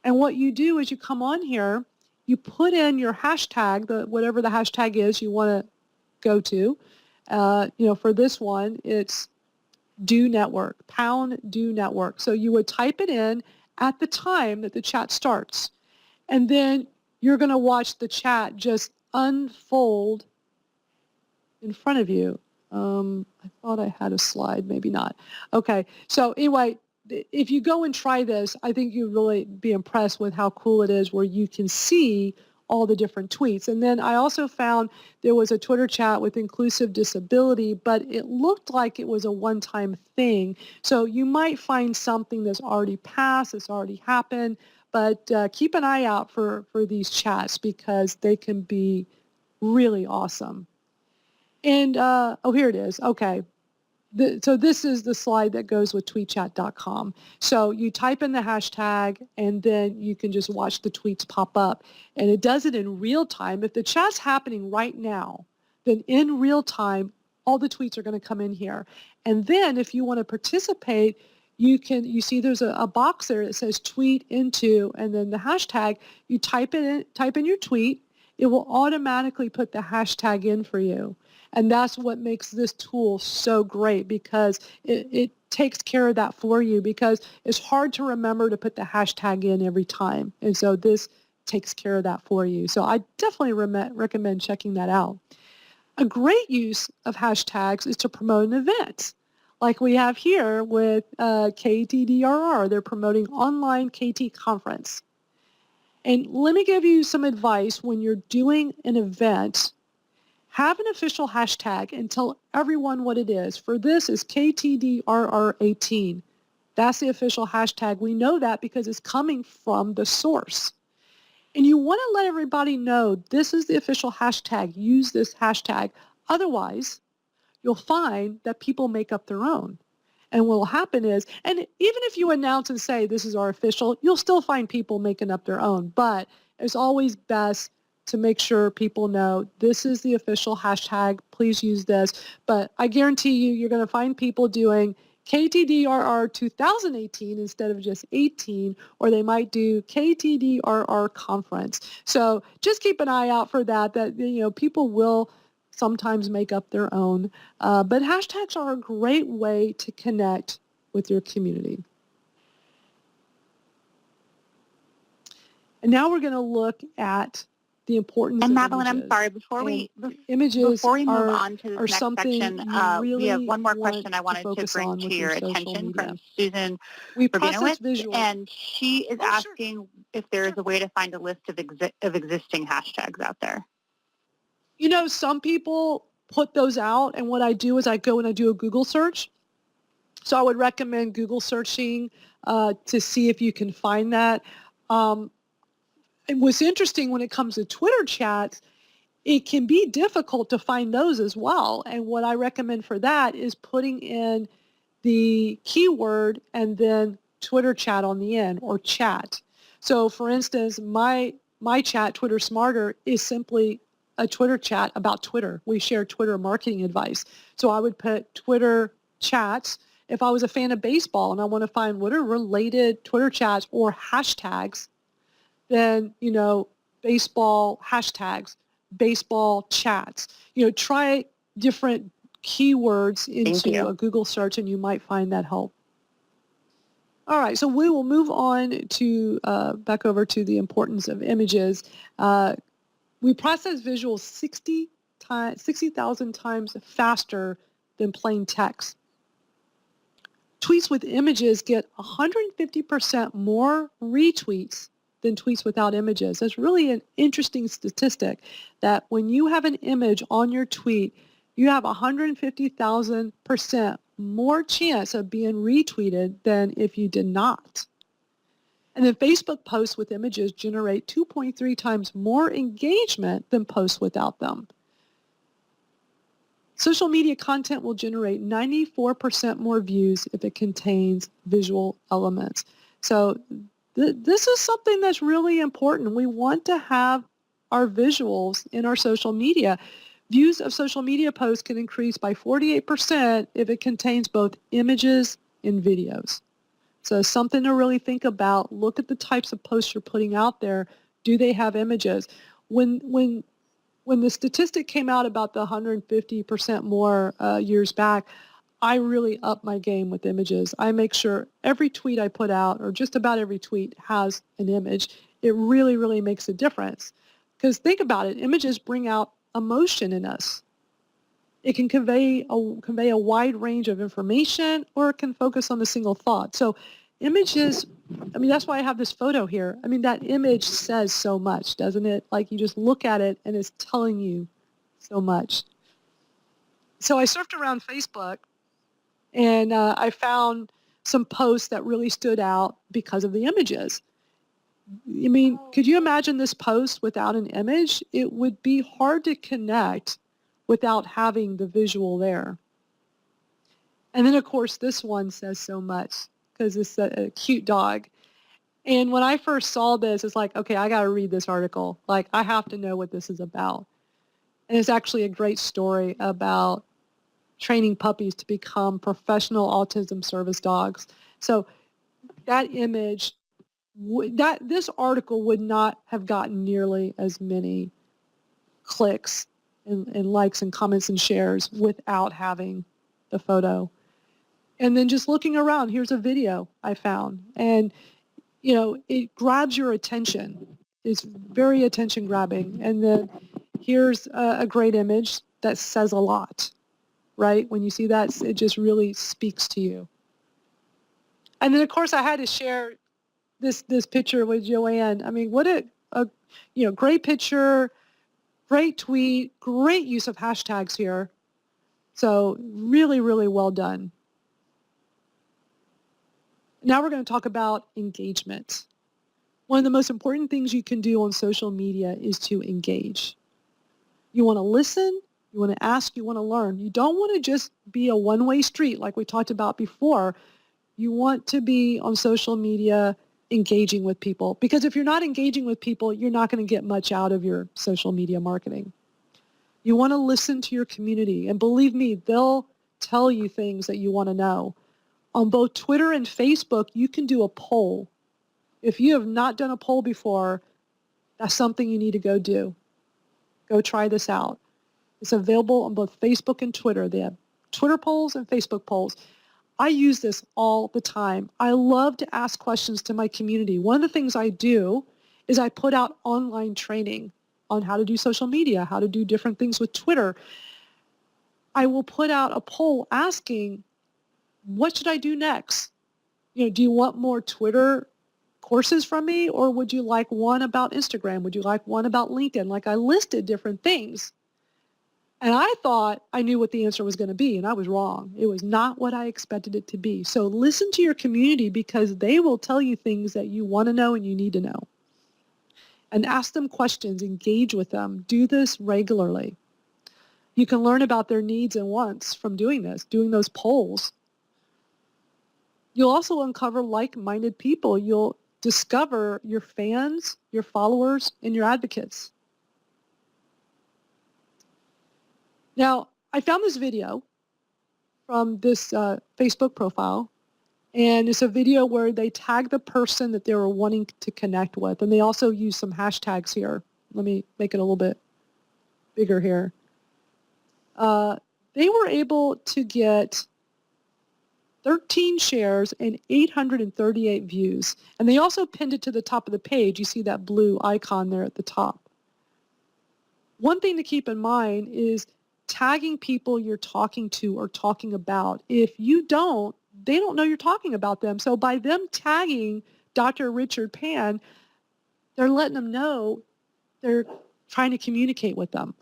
And what you do is you come on here, you put in your hashtag, whatever the hashtag is you want to go to. For this one, it's Do Network, #Do Network. So you would type it in at the time that the chat starts. And then you're going to watch the chat just unfold in front of you. I thought I had a slide, maybe not. Okay, so anyway, if you go and try this, I think you'll really be impressed with how cool it is where you can see all the different tweets. And then I also found there was a Twitter chat with inclusive disability, but it looked like it was a one-time thing. So you might find something that's already passed, that's already happened, but keep an eye out for these chats because they can be really awesome. And, here it is. Okay. So this is the slide that goes with tweetchat.com. So you type in the hashtag and then you can just watch the tweets pop up. And it does it in real time. If the chat's happening right now, then in real time, all the tweets are going to come in here. And then if you want to participate, you see there's a box there that says tweet into and then the hashtag. You type in your tweet. It will automatically put the hashtag in for you. And that's what makes this tool so great because it takes care of that for you because it's hard to remember to put the hashtag in every time. And so this takes care of that for you. So I definitely recommend checking that out. A great use of hashtags is to promote an event like we have here with KTDRR. They're promoting online KT conference. And let me give you some advice when you're doing an event. Have an official hashtag and tell everyone what it is. For this is KTDRR18. That's the official hashtag. We know that because it's coming from the source. And you want to let everybody know this is the official hashtag. Use this hashtag. Otherwise, you'll find that people make up their own. And what will happen is, and even if you announce and say this is our official, you'll still find people making up their own. But it's always best to make sure people know this is the official hashtag. Please use this. But I guarantee you're going to find people doing KTDRR 2018 instead of just 18, or they might do KTDRR conference. So just keep an eye out for that people will sometimes make up their own. But hashtags are a great way to connect with your community. And now we're going to look at the importance and of Madeline, images. I'm sorry, before we move on to this next section, really we have one more question I wanted to bring to your attention from Susan Rabinowitz, and she is asking if there is a way to find a list of existing hashtags out there. Some people put those out, and what I do is I go and I do a Google search. So I would recommend Google searching to see if you can find that. And what's interesting when it comes to Twitter chats, it can be difficult to find those as well. And what I recommend for that is putting in the keyword and then Twitter chat on the end or chat. So for instance, my my chat, Twitter Smarter, is simply a Twitter chat about Twitter. We share Twitter marketing advice. So I would put Twitter chats. If I was a fan of baseball and I want to find what are related Twitter chats or hashtags, then, baseball hashtags, baseball chats. Try different keywords into a Google search and you might find that help. All right, so we will move on to back over to the importance of images. We process visuals 60,000 times faster than plain text. Tweets with images get 150% more retweets than tweets without images. That's really an interesting statistic that when you have an image on your tweet, you have 150,000% more chance of being retweeted than if you did not. And then Facebook posts with images generate 2.3 times more engagement than posts without them. Social media content will generate 94% more views if it contains visual elements. So this is something that's really important. We want to have our visuals in our social media. Views of social media posts can increase by 48% if it contains both images and videos. So something to really think about. Look at the types of posts you're putting out there. Do they have images? When the statistic came out about the 150% more years back, I really upped my game with images. I make sure every tweet I put out, or just about every tweet, has an image. It really, really makes a difference. Because think about it, images bring out emotion in us. It can convey a wide range of information, or it can focus on a single thought. So images, that's why I have this photo here. That image says so much, doesn't it? Like you just look at it and it's telling you so much. So I surfed around Facebook and I found some posts that really stood out because of the images. Could you imagine this post without an image? It would be hard to connect without having the visual there. And then, of course, this one says so much because it's a cute dog. And when I first saw this, it's like, okay, I got to read this article. Like, I have to know what this is about. And it's actually a great story about training puppies to become professional autism service dogs. So that image, this article would not have gotten nearly as many clicks and likes and comments and shares without having the photo. And then just looking around, here's a video I found. And, it grabs your attention. It's very attention grabbing. And then here's a great image that says a lot, right? When you see that, it just really speaks to you. And then, of course, I had to share this picture with Joanne. What a great picture, great tweet, great use of hashtags here. So really, really well done. Now we're going to talk about engagement. One of the most important things you can do on social media is to engage. You want to listen, you want to ask, you want to learn. You don't want to just be a one-way street like we talked about before. You want to be on social media engaging with people, because if you're not engaging with people, you're not going to get much out of your social media marketing. You want to listen to your community, and believe me, they'll tell you things that you want to know. On both Twitter and Facebook, you can do a poll. If you have not done a poll before, that's something you need to go do. Go try this out. It's available on both Facebook and Twitter. They have Twitter polls and Facebook polls. I use this all the time. I love to ask questions to my community. One of the things I do is I put out online training on how to do social media, how to do different things with Twitter. I will put out a poll asking, what should I do next? Do you want more Twitter courses from me, or would you like one about Instagram? Would you like one about LinkedIn? Like, I listed different things. And I thought I knew what the answer was going to be, and I was wrong. It was not what I expected it to be. So listen to your community, because they will tell you things that you want to know and you need to know. And ask them questions, engage with them. Do this regularly. You can learn about their needs and wants from doing this, doing those polls. You'll also uncover like-minded people. You'll discover your fans, your followers, and your advocates. Now, I found this video from this Facebook profile, and it's a video where they tag the person that they were wanting to connect with, and they also use some hashtags here. Let me make it a little bit bigger here. They were able to get 13 shares and 838 views, and they also pinned it to the top of the page. You see that blue icon there at the top. One thing to keep in mind is tagging people you're talking to or talking about. If you don't, they don't know you're talking about them. So by them tagging Dr. Richard Pan, they're letting them know they're trying to communicate with them,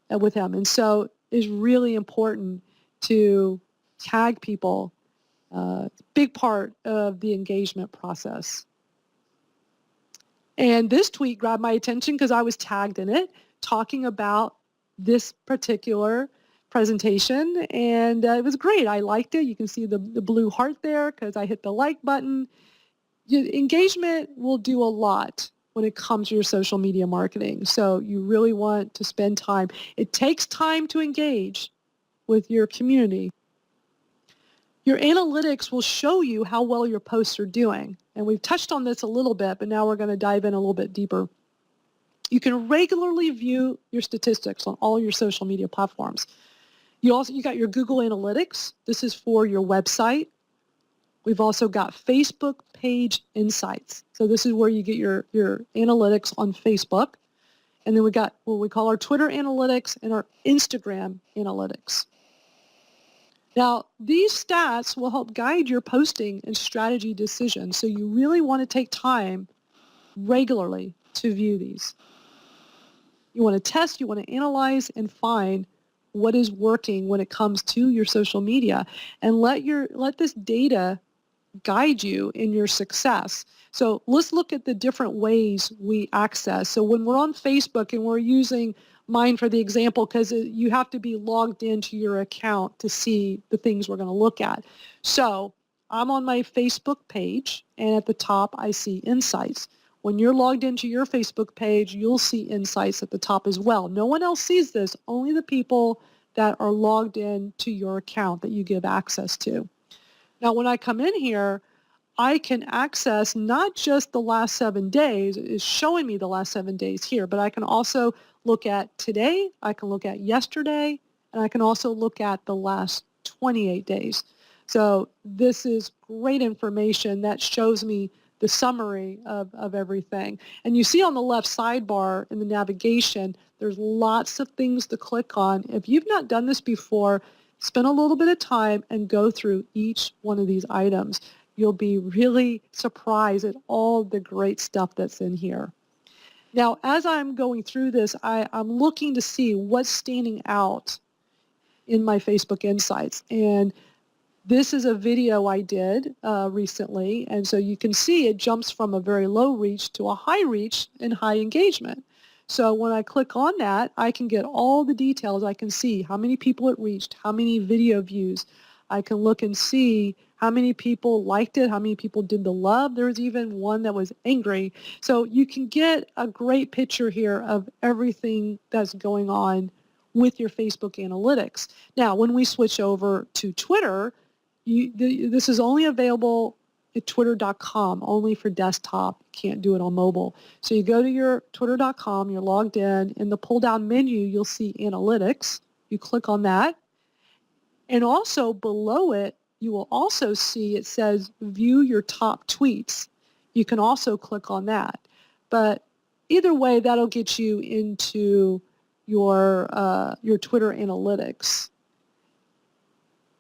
with him. And so it's really important to tag people. Big part of the engagement process. And this tweet grabbed my attention because I was tagged in it, talking about this particular presentation, and it was great. I liked it. You can see the blue heart there because I hit the like button. Engagement will do a lot when it comes to your social media marketing, so you really want to spend time. It takes time to engage with your community. Your analytics will show you how well your posts are doing, and we've touched on this a little bit, but now we're going to dive in a little bit deeper. You can regularly view your statistics on all your social media platforms. You got your Google Analytics. This is for your website. We've also got Facebook page insights. So this is where you get your analytics on Facebook. And then we got what we call our Twitter analytics and our Instagram analytics. Now, these stats will help guide your posting and strategy decisions. So you really want to take time regularly to view these. You want to test, you want to analyze and find what is working when it comes to your social media, and let this data guide you in your success. So let's look at the different ways we access. So when we're on Facebook, and we're using mine for the example because you have to be logged into your account to see the things we're going to look at. So I'm on my Facebook page, and at the top I see insights. When you're logged into your Facebook page, you'll see insights at the top as well. No one else sees this, only the people that are logged in to your account that you give access to. Now, when I come in here, I can access not just the last 7 days, it's showing me the last 7 days here, but I can also look at today, I can look at yesterday, and I can also look at the last 28 days. So this is great information that shows me the summary of everything. And you see on the left sidebar in the navigation, there's lots of things to click on. If you've not done this before, spend a little bit of time and go through each one of these items. You'll be really surprised at all the great stuff that's in here. Now, as I'm going through this, I'm looking to see what's standing out in my Facebook Insights. And this is a video I did recently, and so you can see it jumps from a very low reach to a high reach and high engagement. So when I click on that, I can get all the details. I can see how many people it reached, how many video views. I can look and see how many people liked it, how many people did the love. There was even one that was angry. So you can get a great picture here of everything that's going on with your Facebook analytics. Now, when we switch over to Twitter, this is only available at twitter.com, only for desktop. You can't do it on mobile. So you go to your twitter.com, you're logged in the pull-down menu, you'll see analytics. You click on that. And also below it, you will also see it says view your top tweets. You can also click on that. But either way, that'll get you into your Twitter analytics.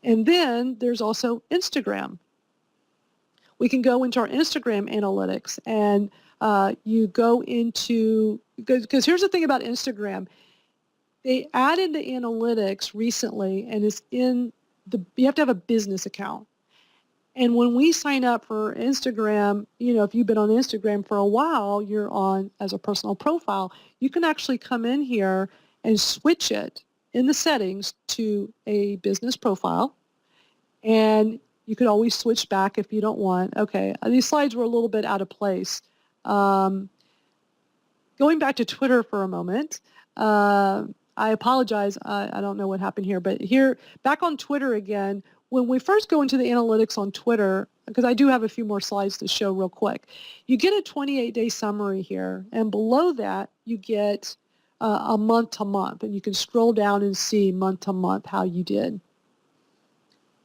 And then there's also Instagram. We can go into our Instagram analytics, and you go into, because here's the thing about Instagram. They added the analytics recently, and it's in you have to have a business account. And when we sign up for Instagram, if you've been on Instagram for a while, you're on as a personal profile, you can actually come in here and switch it in the settings to a business profile. And You could always switch back if you don't want. Okay, these slides were a little bit out of place. Going back to Twitter for a moment, I apologize. I don't know what happened here, but here, back on Twitter again, when we first go into the analytics on Twitter, because I do have a few more slides to show real quick, you get a 28-day summary here, and below that you get a month to month, and you can scroll down and see month to month how you did.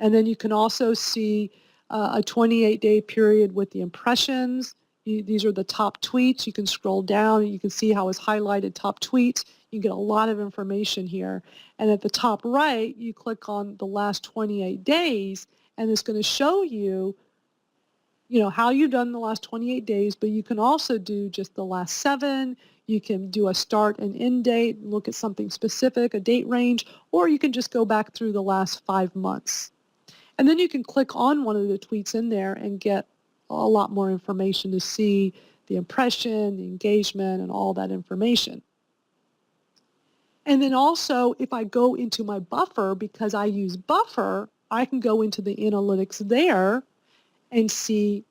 And then you can also see a 28-day period with the impressions. These are the top tweets. You can scroll down and you can see how it's highlighted top tweets. You get a lot of information here. And at the top right, you click on the last 28 days, and it's going to show you, how you've done the last 28 days, but you can also do just the last 7. You can do a start and end date, look at something specific, a date range, or you can just go back through the last 5 months. And then you can click on one of the tweets in there and get a lot more information to see the impression, the engagement, and all that information. And then also, if I go into my buffer, because I use Buffer, I can go into the analytics there and see,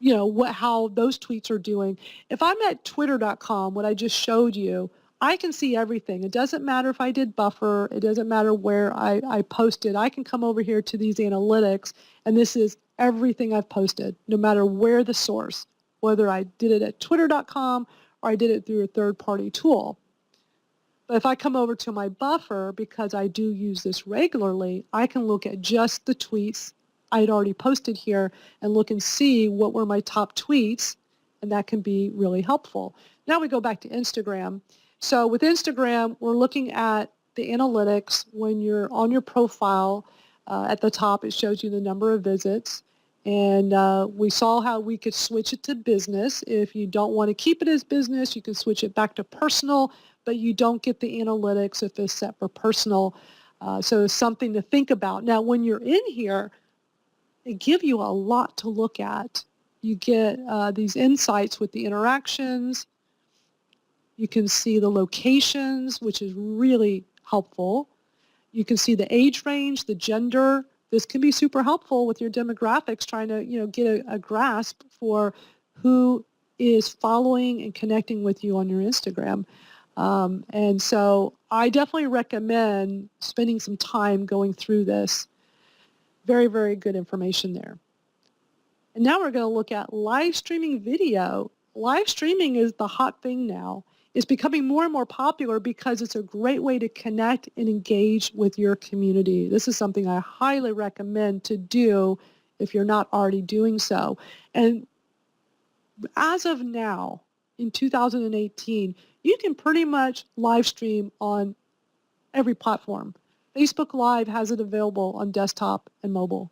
how those tweets are doing. If I'm at twitter.com, what I just showed you, I can see everything. It doesn't matter if I did Buffer. It doesn't matter where I posted. I can come over here to these analytics, and this is everything I've posted, no matter where the source, whether I did it at twitter.com or I did it through a third-party tool. But if I come over to my Buffer, because I do use this regularly, I can look at just the tweets I had already posted here and look and see what were my top tweets, and that can be really helpful. Now we go back to Instagram. So with Instagram, we're looking at the analytics. When you're on your profile, at the top, it shows you the number of visits. And we saw how we could switch it to business. If you don't want to keep it as business, you can switch it back to personal, but you don't get the analytics if it's set for personal. So it's something to think about. Now, when you're in here, they give you a lot to look at. You get these insights with the interactions. You can see the locations, which is really helpful. You can see the age range, the gender. This can be super helpful with your demographics, trying to get a grasp for who is following and connecting with you on your Instagram. And so I definitely recommend spending some time going through this. Very, very good information there. And now we're going to look at live streaming video. Live streaming is the hot thing now. It's becoming more and more popular because it's a great way to connect and engage with your community. This is something I highly recommend to do if you're not already doing so. And as of now, in 2018, you can pretty much live stream on every platform. Facebook Live has it available on desktop and mobile.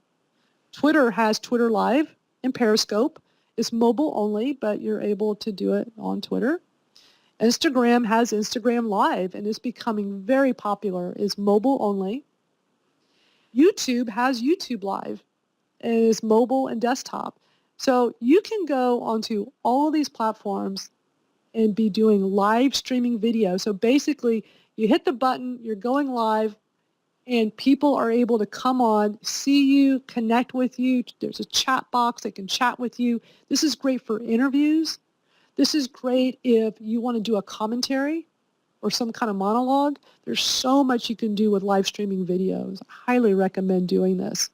Twitter has Twitter Live and Periscope. It's mobile only, but you're able to do it on Twitter. Instagram has Instagram Live, and it's becoming very popular. It's mobile only. YouTube has YouTube Live, and it's mobile and desktop. So you can go onto all of these platforms and be doing live streaming video. So basically, you hit the button, you're going live, and people are able to come on, see you, connect with you. There's a chat box. They can chat with you. This is great for interviews. This is great if you want to do a commentary or some kind of monologue. There's so much you can do with live streaming videos. I highly recommend doing this.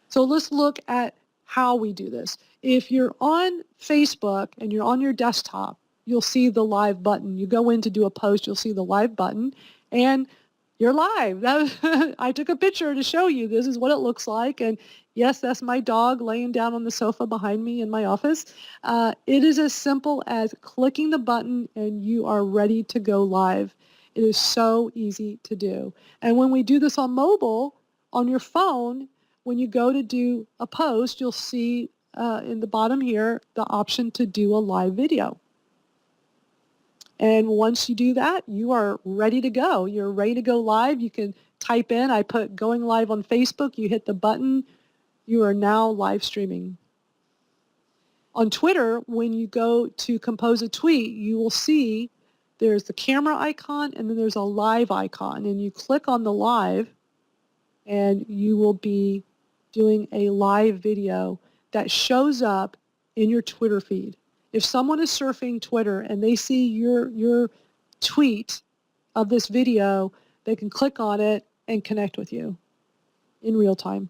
So let's look at how we do this. If you're on Facebook and you're on your desktop, you'll see the live button. You go in to do a post, you'll see the live button, and you're live. I took a picture to show you. This is what it looks like. And yes, that's my dog laying down on the sofa behind me in my office. It is as simple as clicking the button and you are ready to go live. It is so easy to do. And when we do this on mobile, on your phone, when you go to do a post, you'll see in the bottom here the option to do a live video. And once you do that, you are ready to go. You're ready to go live. You can type in, I put going live on Facebook. You hit the button. You are now live streaming. On Twitter, when you go to compose a tweet, you will see there's the camera icon and then there's a live icon. And you click on the live and you will be doing a live video that shows up in your Twitter feed. If someone is surfing Twitter and they see your tweet of this video, they can click on it and connect with you in real time.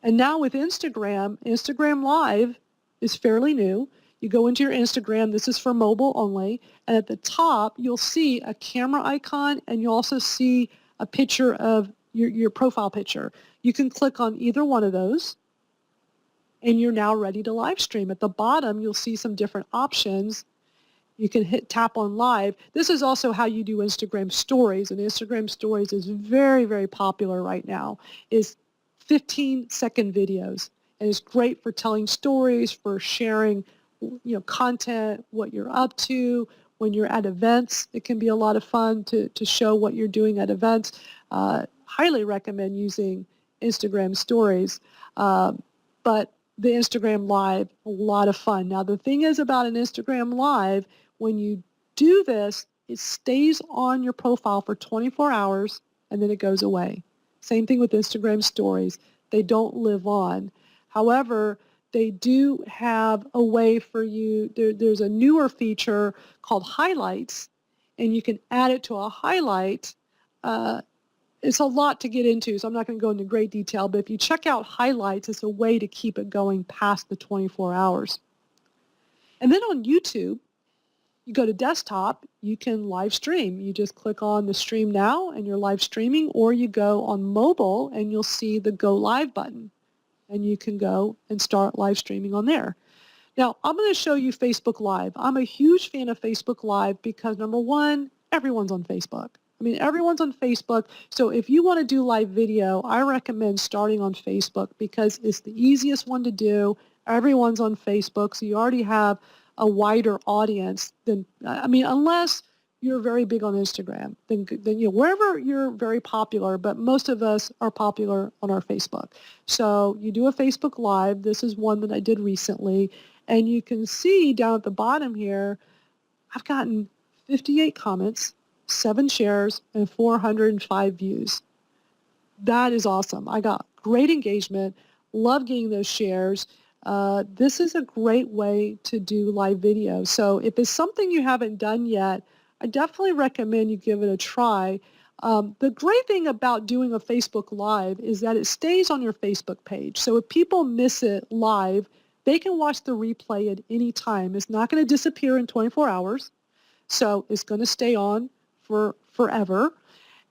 And now with Instagram, Instagram Live is fairly new. You go into your Instagram, this is for mobile only, and at the top you'll see a camera icon and you'll also see a picture of your profile picture. You can click on either one of those and you're now ready to live stream. At the bottom you'll see some different options. You can tap on live. This is also how you do Instagram stories, and Instagram stories is very, very popular right now. It's 15-second videos, and it's great for telling stories, for sharing content, what you're up to. When you're at events, it can be a lot of fun to show what you're doing at events. Highly recommend using Instagram stories, but the Instagram Live, a lot of fun. Now, the thing is about an Instagram Live, when you do this, it stays on your profile for 24 hours, and then it goes away. Same thing with Instagram stories. They don't live on. However, they do have a way for you. There's a newer feature called highlights, and you can add it to a highlight. It's a lot to get into, so I'm not going to go into great detail, but if you check out highlights, it's a way to keep it going past the 24 hours. And then on YouTube, you go to desktop, you can live stream. You just click on the stream now and you're live streaming, or you go on mobile and you'll see the go live button and you can go and start live streaming on there. Now, I'm going to show you Facebook Live. I'm a huge fan of Facebook Live because, number one, everyone's on Facebook. I mean, everyone's on Facebook. So if you want to do live video, I recommend starting on Facebook because it's the easiest one to do. Everyone's on Facebook, so you already have a wider audience than, I mean, unless you're very big on Instagram, then wherever you're very popular, but most of us are popular on our Facebook. So you do a Facebook Live. This is one that I did recently, and you can see down at the bottom here, I've gotten 58 comments, 7 shares, and 405 views. That is awesome. I got great engagement, love getting those shares. This is a great way to do live video. So if it's something you haven't done yet, I definitely recommend you give it a try. The great thing about doing a Facebook Live is that it stays on your Facebook page. So if people miss it live, they can watch the replay at any time. It's not going to disappear in 24 hours. So it's going to stay on for forever.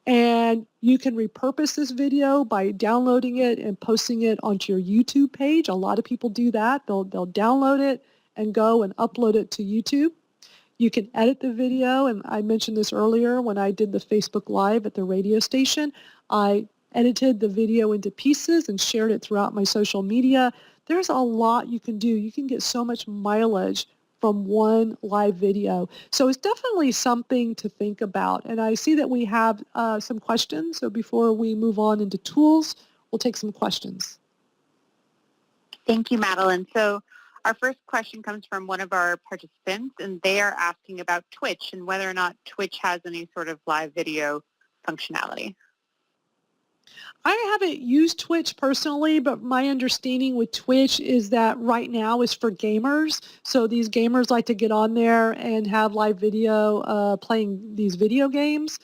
And you can repurpose this video by downloading it and posting it onto your YouTube page. A lot of people do that. They'll download it and go and upload it to YouTube. You can edit the video, and I mentioned this earlier when I did the Facebook Live at the radio station. I edited the video into pieces and shared it throughout my social media. There's a lot you can do. You can get so much mileage from one live video. So it's definitely something to think about. And I see that we have some questions. So before we move on into tools, we'll take some questions. Thank you, Madeline. So our first question comes from one of our participants, and they are asking about Twitch and whether or not Twitch has any sort of live video functionality. I haven't used Twitch personally, but my understanding with Twitch is that right now is for gamers. So these gamers like to get on there and have live video playing these video games.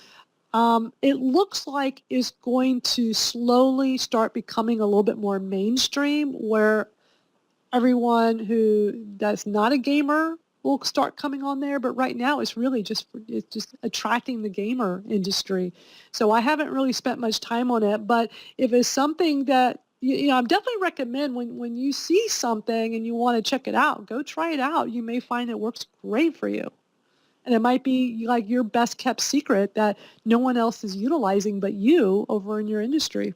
It looks like it's going to slowly start becoming a little bit more mainstream, where everyone that's not a gamer will start coming on there, but right now it's really just attracting the gamer industry. So I haven't really spent much time on it, but if it's something that, I definitely recommend when you see something and you want to check it out, go try it out. You may find it works great for you. And it might be like your best kept secret that no one else is utilizing but you over in your industry.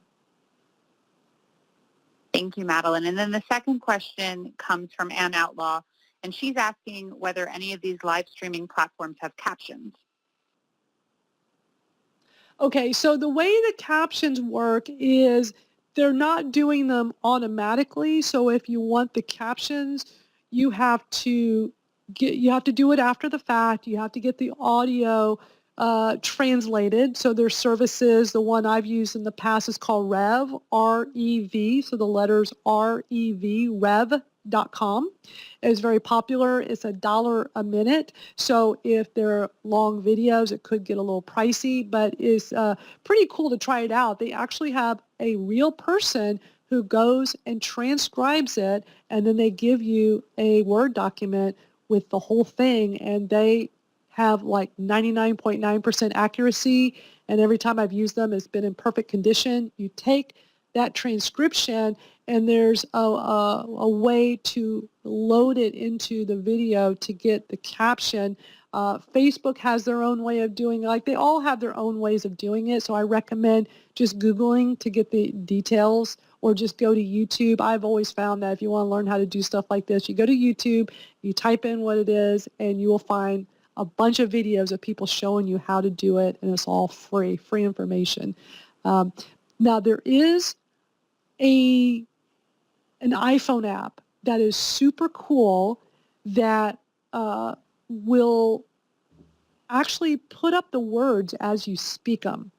Thank you, Madeline. And then the second question comes from Ann Outlaw, and she's asking whether any of these live streaming platforms have captions. Okay, so the way the captions work is they're not doing them automatically. So if you want the captions, you have to do it after the fact. You have to get the audio translated. So there's services. The one I've used in the past is called Rev, R-E-V. So the letters R-E-V, rev.com. It's very popular. It's $1 a minute. So if they're long videos, it could get a little pricey, but it's pretty cool to try it out. They actually have a real person who goes and transcribes it, and then they give you a Word document with the whole thing, and they have like 99.9% accuracy, and every time I've used them, it's been in perfect condition. You take that transcription, and there's a way to load it into the video to get the caption. Facebook has their own way of doing it. Like, they all have their own ways of doing it, so I recommend just Googling to get the details, or just go to YouTube. I've always found that if you want to learn how to do stuff like this, you go to YouTube, you type in what it is, and you will find a bunch of videos of people showing you how to do it, and it's all free information. Now, there is an iPhone app that is super cool that will actually put up the words as you speak them,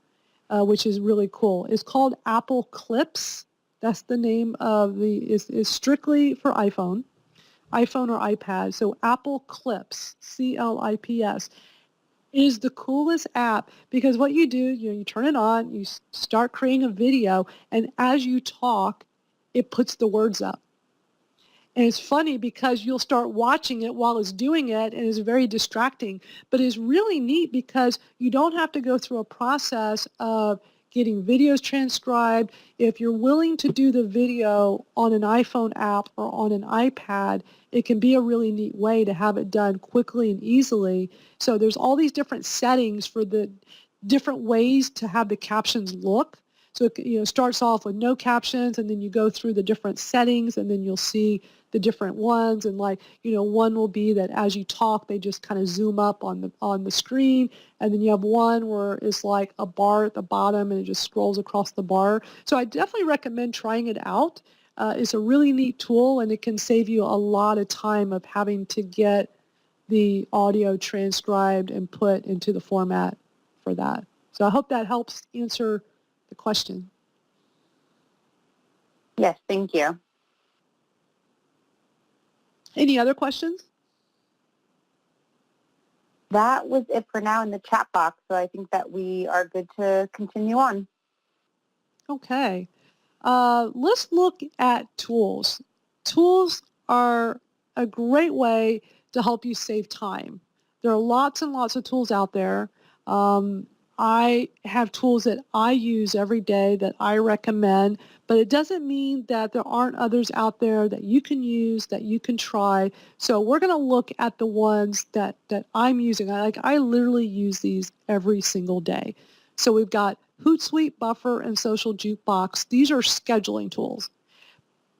which is really cool. It's called Apple Clips. That's the name of is strictly for iPhone or iPad. So Apple Clips, C-L-I-P-S, is the coolest app, because what you do, you turn it on, you start creating a video, and as you talk, it puts the words up. And it's funny because you'll start watching it while it's doing it, and it's very distracting. But it's really neat because you don't have to go through a process of getting videos transcribed. If you're willing to do the video on an iPhone app or on an iPad, it can be a really neat way to have it done quickly and easily. So there's all these different settings for the different ways to have the captions look. So it starts off with no captions, and then you go through the different settings, and then you'll see the different ones. And one will be that as you talk, they just kind of zoom up on the screen, and then you have one where it's like a bar at the bottom, and it just scrolls across the bar. So I definitely recommend trying it out. It's a really neat tool, and it can save you a lot of time of having to get the audio transcribed and put into the format for that. So I hope that helps answer the question. Yes, thank you. Any other questions? That was it for now in the chat box, so I think that we are good to continue on. Okay. Let's look at tools. Tools are a great way to help you save time. There are lots and lots of tools out there. I have tools that I use every day that I recommend, but it doesn't mean that there aren't others out there that you can use, that you can try. So we're going to look at the ones that I'm using. I literally use these every single day. So we've got Hootsuite, Buffer, and Social Jukebox. These are scheduling tools.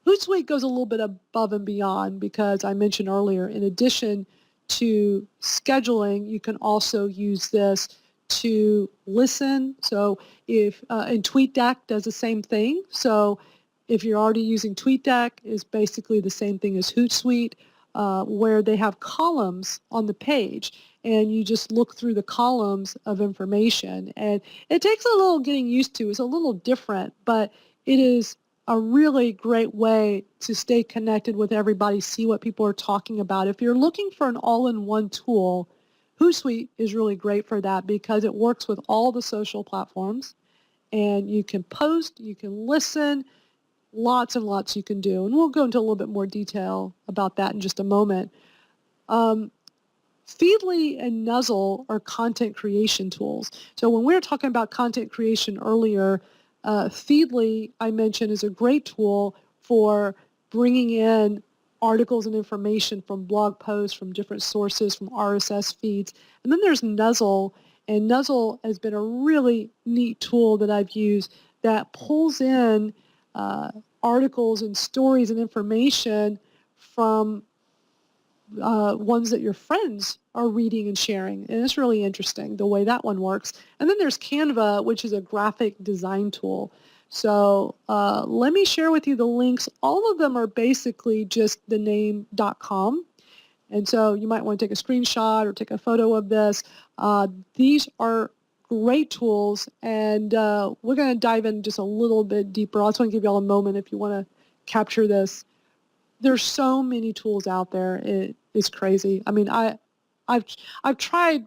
Hootsuite goes a little bit above and beyond, because I mentioned earlier, in addition to scheduling, you can also use this to listen. So and TweetDeck does the same thing. So if you're already using TweetDeck, it's basically the same thing as Hootsuite, where they have columns on the page, and you just look through the columns of information. And it takes a little getting used to. It's a little different, but it is a really great way to stay connected with everybody, see what people are talking about. If you're looking for an all-in-one tool, Hootsuite is really great for that, because it works with all the social platforms, and you can post, you can listen, lots and lots you can do. And we'll go into a little bit more detail about that in just a moment. Feedly and Nuzzle are content creation tools. So when we were talking about content creation earlier, Feedly, I mentioned, is a great tool for bringing in articles and information from blog posts, from different sources, from RSS feeds. And then there's Nuzzle, and Nuzzle has been a really neat tool that I've used that pulls in articles and stories and information from ones that your friends are reading and sharing. And it's really interesting the way that one works. And then there's Canva, which is a graphic design tool. So let me share with you the links. All of them are basically just the name .com. And so you might want to take a screenshot or take a photo of this. These are great tools, and we're going to dive in just a little bit deeper. I just want to give you all a moment if you want to capture this. There's so many tools out there. It's crazy. I mean, I've tried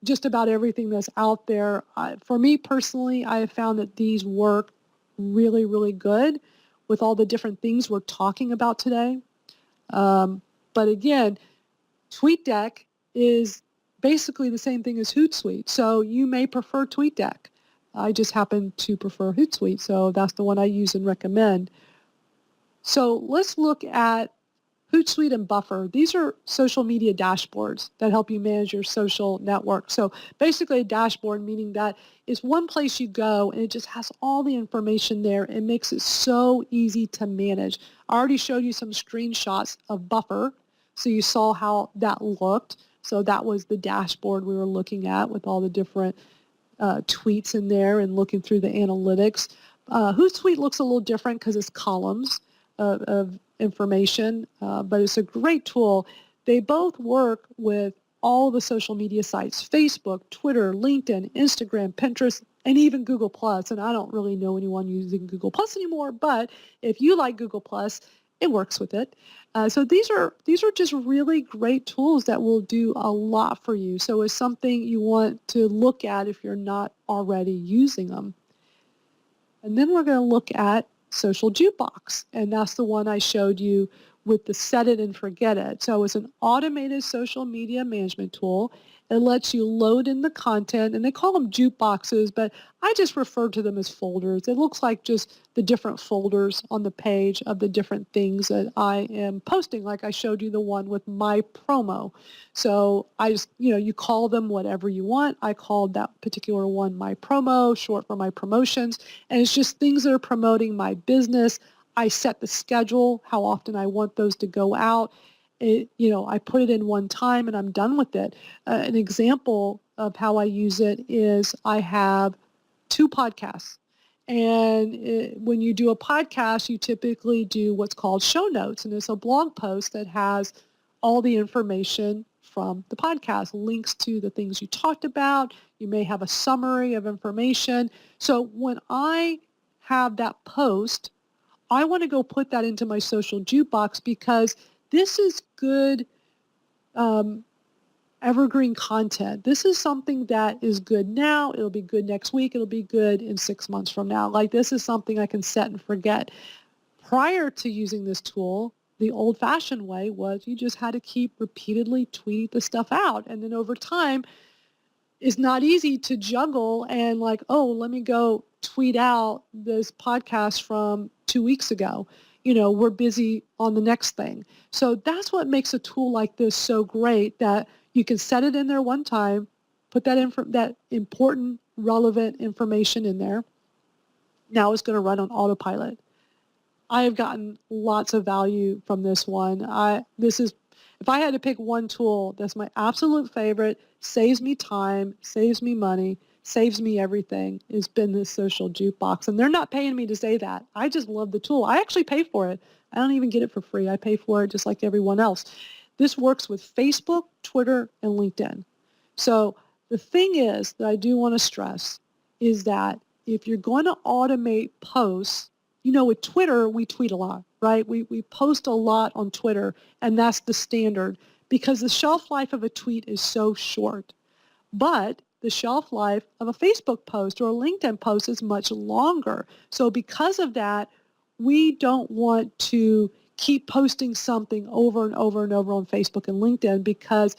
just about everything that's out there. For me personally, I have found that these work really, really good with all the different things we're talking about today. But again, TweetDeck is basically the same thing as Hootsuite. So you may prefer TweetDeck. I just happen to prefer Hootsuite, so that's the one I use and recommend. So let's look at Hootsuite and Buffer. These are social media dashboards that help you manage your social network. So basically a dashboard, meaning that it's one place you go and it just has all the information there. It makes it so easy to manage. I already showed you some screenshots of Buffer, so you saw how that looked. So that was the dashboard we were looking at with all the different tweets in there and looking through the analytics. Hootsuite looks a little different because it's columns of information, but it's a great tool. They both work with all the social media sites: Facebook, Twitter, LinkedIn, Instagram, Pinterest, and even Google+. And I don't really know anyone using Google+ anymore, but if you like Google+, it works with it. So these are just really great tools that will do a lot for you. So it's something you want to look at if you're not already using them. And then we're going to look at Social Jukebox, and that's the one I showed you with the set it and forget it. So it's an automated social media management tool. It lets you load in the content, and they call them jukeboxes, but I just refer to them as folders. It looks like just the different folders on the page of the different things that I am posting, like I showed you the one with my promo. So I just, you call them whatever you want. I called that particular one my promo, short for my promotions, and it's just things that are promoting my business. I set the schedule, how often I want those to go out. I put it in one time and I'm done with it. An example of how I use it is I have 2 podcasts. And when you do a podcast, you typically do what's called show notes. And it's a blog post that has all the information from the podcast, links to the things you talked about. You may have a summary of information. So when I have that post, I want to go put that into my social jukebox because this is good evergreen content. This is something that is good now. It'll be good next week. It'll be good in 6 months from now. Like, this is something I can set and forget. Prior to using this tool, the old-fashioned way was you just had to keep repeatedly tweeting the stuff out. And then over time, it's not easy to juggle and like, oh, let me go tweet out this podcast from 2 weeks ago. We're busy on the next thing. So that's what makes a tool like this so great, that you can set it in there one time, put that important, relevant information in there. Now it's going to run on autopilot. I have gotten lots of value from this one. If I had to pick one tool that's my absolute favorite, saves me time, saves me money, saves me everything, has been this Social Jukebox. And they're not paying me to say that. I just love the tool. I actually pay for it. I don't even get it for free. I pay for it just like everyone else. This works with Facebook, Twitter, and LinkedIn. So the thing is that I do want to stress is that if you're going to automate posts, with Twitter, we tweet a lot, right? We post a lot on Twitter, and that's the standard because the shelf life of a tweet is so short. But the shelf life of a Facebook post or a LinkedIn post is much longer. So because of that, we don't want to keep posting something over and over and over on Facebook and LinkedIn because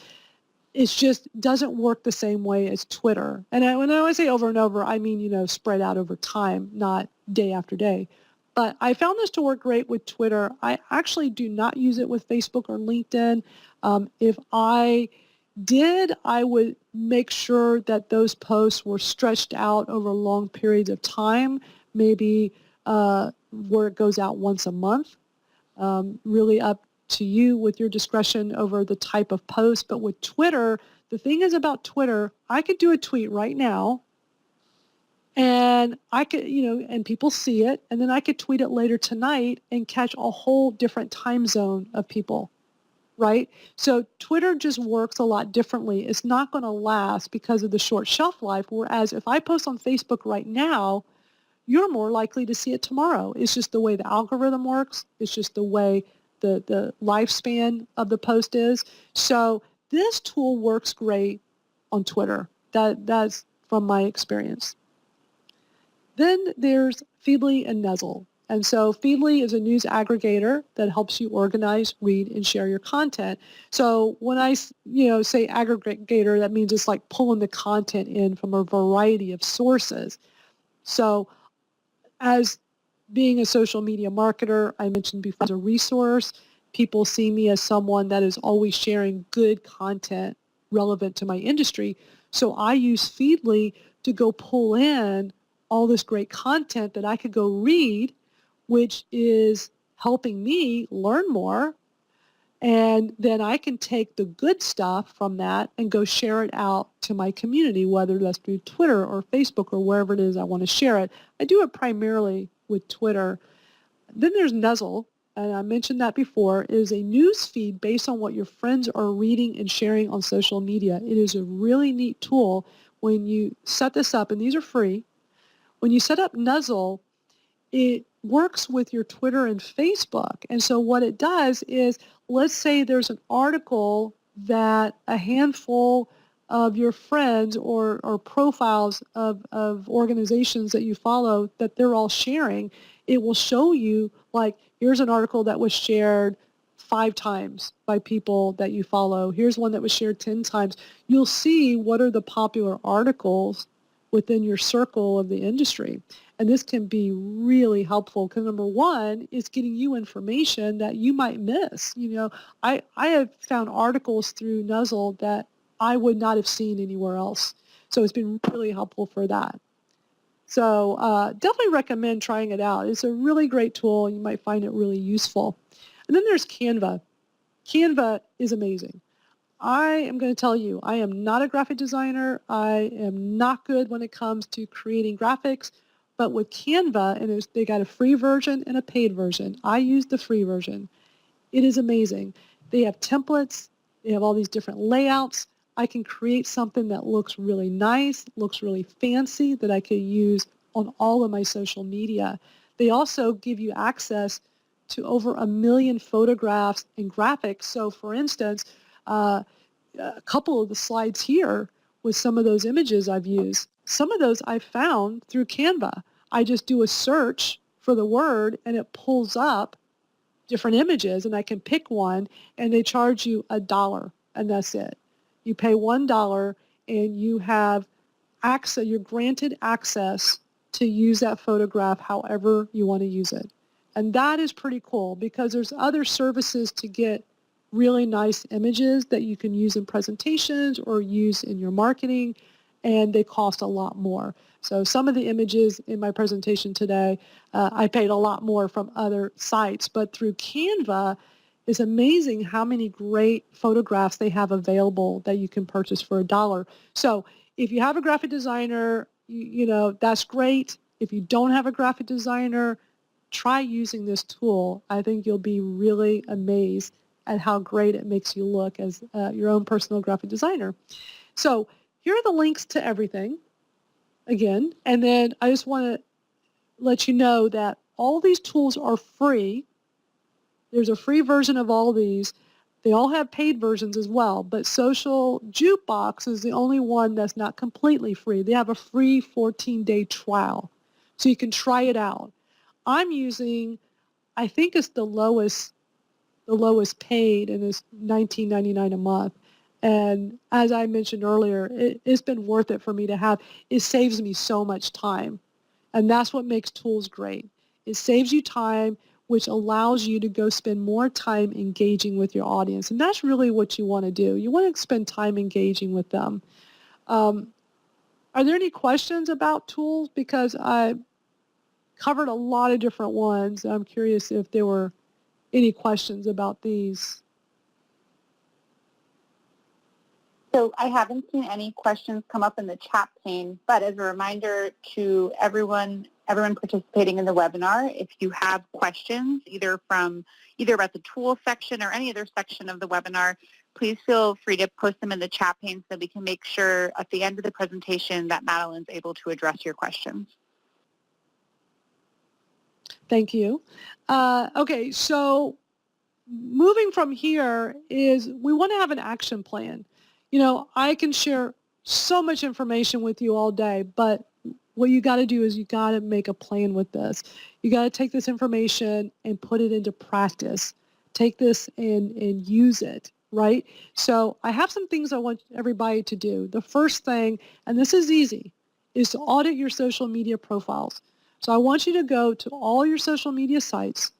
it just doesn't work the same way as Twitter. And when I say over and over, I mean, spread out over time, not day after day. But I found this to work great with Twitter. I actually do not use it with Facebook or LinkedIn. If I did, I would make sure that those posts were stretched out over long periods of time, maybe where it goes out once a month, really up to you with your discretion over the type of post. But with Twitter, the thing is about Twitter, I could do a tweet right now, and I could, and people see it, and then I could tweet it later tonight and catch a whole different time zone of people. right? So Twitter just works a lot differently. It's not going to last because of the short shelf life, whereas if I post on Facebook right now, you're more likely to see it tomorrow. It's just the way the algorithm works. It's just the way the lifespan of the post is. So this tool works great on Twitter. That's from my experience. Then there's Feedly and Nuzzle. And so Feedly is a news aggregator that helps you organize, read, and share your content. So when I say aggregator, that means it's like pulling the content in from a variety of sources. So as being a social media marketer, I mentioned before, as a resource, people see me as someone that is always sharing good content relevant to my industry. So I use Feedly to go pull in all this great content that I could go read, which is helping me learn more. And then I can take the good stuff from that and go share it out to my community, whether that's through Twitter or Facebook or wherever it is I want to share it. I do it primarily with Twitter. Then there's Nuzzle, and I mentioned that before, is a news feed based on what your friends are reading and sharing on social media. It is a really neat tool when you set this up, and these are free. When you set up Nuzzle, it works with your Twitter and Facebook. And so what it does is, let's say there's an article that a handful of your friends or profiles of organizations that you follow that they're all sharing. It will show you, like, here's an article that was shared 5 times by people that you follow. Here's one that was shared 10 times. You'll see what are the popular articles within your circle of the industry. And this can be really helpful because, number one, it's getting you information that you might miss. I have found articles through Nuzzle that I would not have seen anywhere else. So it's been really helpful for that. So definitely recommend trying it out. It's a really great tool. You might find it really useful. And then there's Canva. Canva is amazing. I am going to tell you, I am not a graphic designer. I am not good when it comes to creating graphics. But with Canva, and they got a free version and a paid version. I use the free version. It is amazing. They have templates. They have all these different layouts. I can create something that looks really nice, looks really fancy, that I could use on all of my social media. They also give you access to over 1 million photographs and graphics. So, for instance, a couple of the slides here with some of those images I've used. Some of those I found through Canva. I just do a search for the word and it pulls up different images and I can pick one and they charge you $1 and that's it. You pay $1 and you have access, you're granted access to use that photograph however you want to use it. And that is pretty cool because there's other services to get really nice images that you can use in presentations or use in your marketing, and they cost a lot more. So some of the images in my presentation today, I paid a lot more from other sites, but through Canva, it's amazing how many great photographs they have available that you can purchase for $1. So if you have a graphic designer, that's great. If you don't have a graphic designer, try using this tool. I think you'll be really amazed at how great it makes you look as your own personal graphic designer. So here are the links to everything, again. And then I just want to let you know that all these tools are free. There's a free version of all these. They all have paid versions as well, but Social Jukebox is the only one that's not completely free. They have a free 14-day trial, so you can try it out. I'm using, I think it's the lowest paid, and it's $19.99 a month. And as I mentioned earlier, it's been worth it for me to have. It saves me so much time. And that's what makes tools great. It saves you time, which allows you to go spend more time engaging with your audience. And that's really what you want to do. You want to spend time engaging with them. Are there any questions about tools? Because I covered a lot of different ones. I'm curious if there were any questions about these. So I haven't seen any questions come up in the chat pane, but as a reminder to everyone everyone participating in the webinar. If you have questions, either about the tools section or any other section of the webinar, please feel free to post them in the chat pane so that we can make sure at the end of the presentation that Madeline's able to address your questions. Thank you. Okay, so moving from here is we want to have an action plan. I can share so much information with you all day, but what you got to do is you got to make a plan with this. You got to take this information and put it into practice. Take this and use it, right? So I have some things I want everybody to do. The first thing, and this is easy, is to audit your social media profiles. So I want you to go to all your social media sites,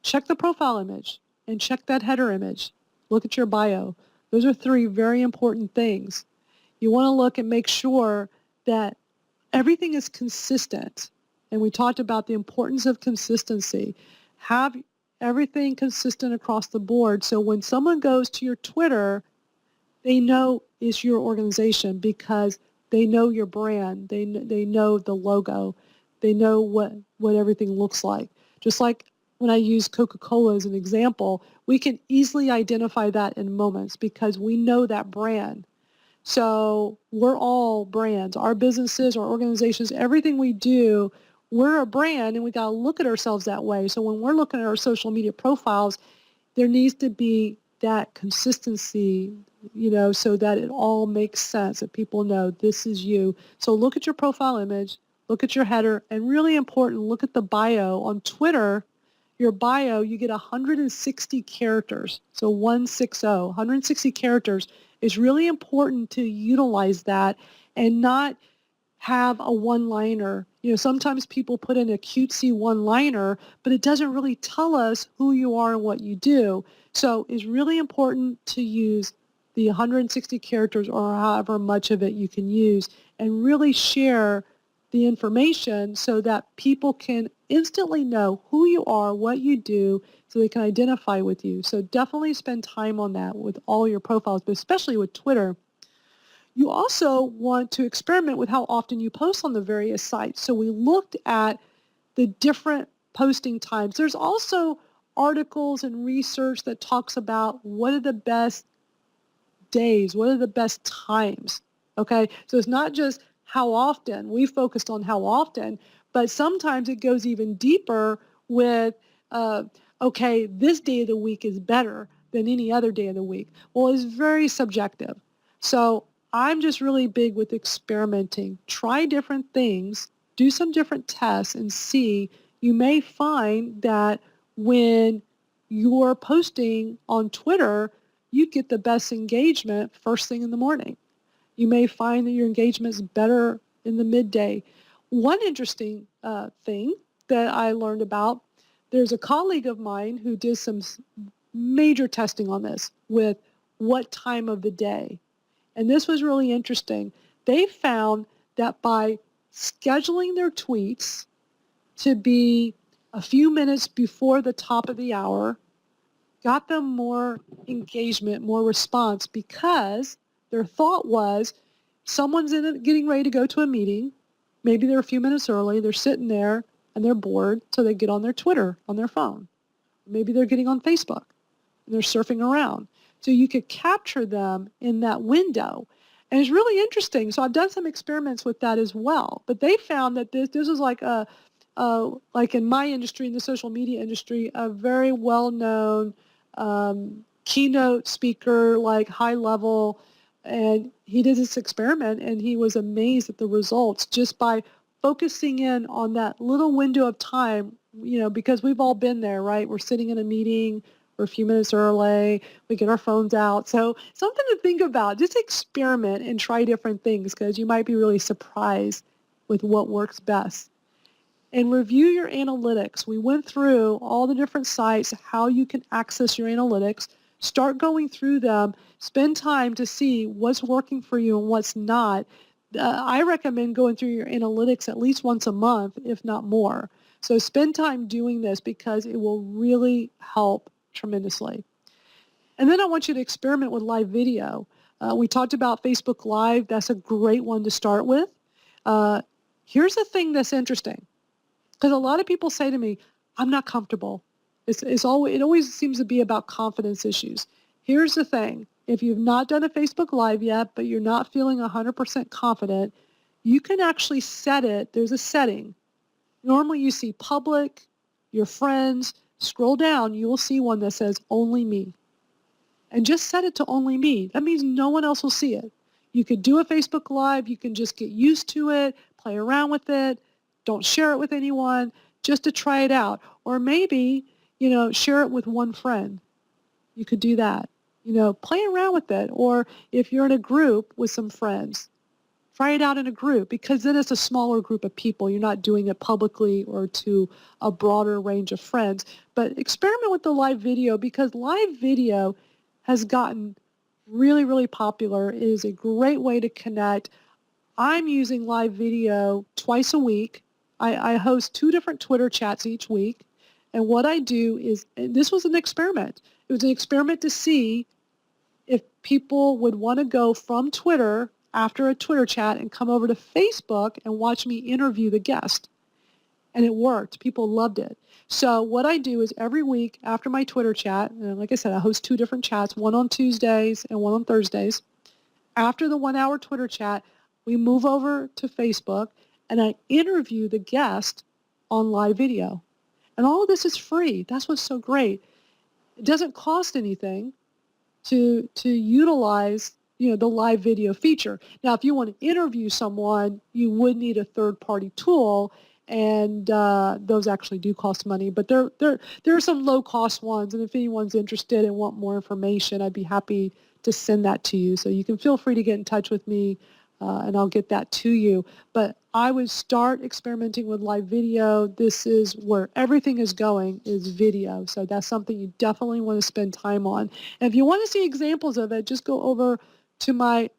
check the profile image, and check that header image. Look at your bio. Those are 3 very important things. You want to look and make sure that everything is consistent. And we talked about the importance of consistency. Have everything consistent across the board. So when someone goes to your Twitter, they know it's your organization because they know your brand. They know the logo. They know what everything looks like. Just like when I use Coca-Cola as an example, we can easily identify that in moments because we know that brand. So we're all brands. Our businesses, our organizations, everything we do, we're a brand, and we got to look at ourselves that way. So when we're looking at our social media profiles, there needs to be that consistency, so that it all makes sense, that people know this is you. So look at your profile image, look at your header, and really important, look at the bio. On Twitter, your bio, you get 160 characters. So 160 characters. It's really important to utilize that and not have a one-liner. Sometimes people put in a cutesy one-liner, but it doesn't really tell us who you are and what you do. So it's really important to use the 160 characters or however much of it you can use and really share the information so that people can instantly know who you are, what you do, so they can identify with you. So definitely spend time on that with all your profiles, but especially with Twitter. You also want to experiment with how often you post on the various sites. So we looked at the different posting times. There's also articles and research that talks about what are the best days, what are the best times, okay? So it's not just how often. We focused on how often, but sometimes it goes even deeper with, okay, this day of the week is better than any other day of the week. Well, it's very subjective. So I'm just really big with experimenting. Try different things, do some different tests, and see. You may find that when you're posting on Twitter, you get the best engagement first thing in the morning. You may find that your engagement is better in the midday. One interesting thing that I learned about, there's a colleague of mine who did some major testing on this with what time of the day. And this was really interesting. They found that by scheduling their tweets to be a few minutes before the top of the hour, got them more engagement, more response, because their thought was someone's getting ready to go to a meeting. Maybe they're a few minutes early. They're sitting there and they're bored, so they get on their Twitter on their phone. Maybe they're getting on Facebook and they're surfing around. So you could capture them in that window. And it's really interesting. So I've done some experiments with that as well. But they found that this is like like in my industry, in the social media industry, a very well-known keynote speaker, like high level. And he did this experiment and he was amazed at the results just by focusing in on that little window of time, because we've all been there, right? We're sitting in a meeting, we're a few minutes early, we get our phones out. So something to think about. Just experiment and try different things because you might be really surprised with what works best. And review your analytics. We went through all the different sites, how you can access your analytics. Start going through them. Spend time to see what's working for you and what's not. I recommend going through your analytics at least once a month, if not more. So spend time doing this because it will really help tremendously. And then I want you to experiment with live video. We talked about Facebook Live. That's a great one to start with. Here's the thing that's interesting. Because a lot of people say to me, I'm not comfortable. It always seems to be about confidence issues. Here's the thing. If you've not done a Facebook Live yet, but you're not feeling 100% confident, you can actually set it. There's a setting. Normally you see public, your friends. Scroll down, you will see one that says only me. And just set it to only me. That means no one else will see it. You could do a Facebook Live. You can just get used to it, play around with it. Don't share it with anyone just to try it out. Or maybe, share it with one friend. You could do that. Play around with it. Or if you're in a group with some friends, try it out in a group, because then it's a smaller group of people. You're not doing it publicly or to a broader range of friends. But experiment with the live video, because live video has gotten really, really popular. It is a great way to connect. I'm using live video twice a week. I host 2 different Twitter chats each week. And what I do is, and this was an experiment. It was an experiment to see if people would want to go from Twitter after a Twitter chat and come over to Facebook and watch me interview the guest. And it worked. People loved it. So what I do is every week after my Twitter chat, and like I said, I host 2 different chats, one on Tuesdays and one on Thursdays. After the 1-hour Twitter chat, we move over to Facebook and I interview the guest on live video. And all of this is free. That's what's so great. It doesn't cost anything to utilize the live video feature. Now, if you want to interview someone, you would need a third-party tool, and those actually do cost money. But there are some low-cost ones, and if anyone's interested and want more information, I'd be happy to send that to you. So you can feel free to get in touch with me, and I'll get that to you. But I would start experimenting with live video. This is where everything is going, is video. So that's something you definitely want to spend time on. And if you want to see examples of it, just go over to my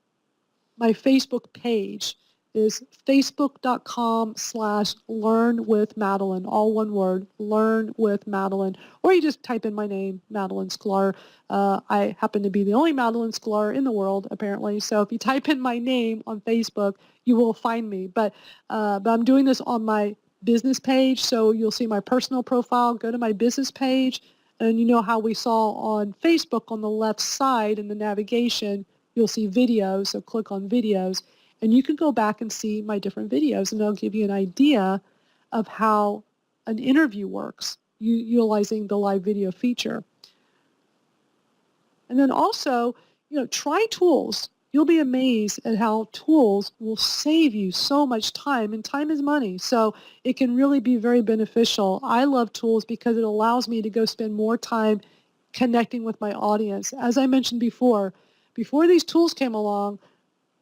Facebook page. Is facebook.com/learnwithMadeline, all one word, Learn with Madeline, or you just type in my name, Madeline Sklar. I happen to be the only Madeline Sklar in the world, apparently. So if you type in my name on Facebook, you will find me. But I'm doing this on my business page, so you'll see my personal profile. Go to my business page, and you know how we saw on Facebook on the left side in the navigation, you'll see videos, so click on videos. And you can go back and see my different videos, and they'll give you an idea of how an interview works, utilizing the live video feature. And then also, try tools. You'll be amazed at how tools will save you so much time, and time is money. So it can really be very beneficial. I love tools because it allows me to go spend more time connecting with my audience. As I mentioned before these tools came along,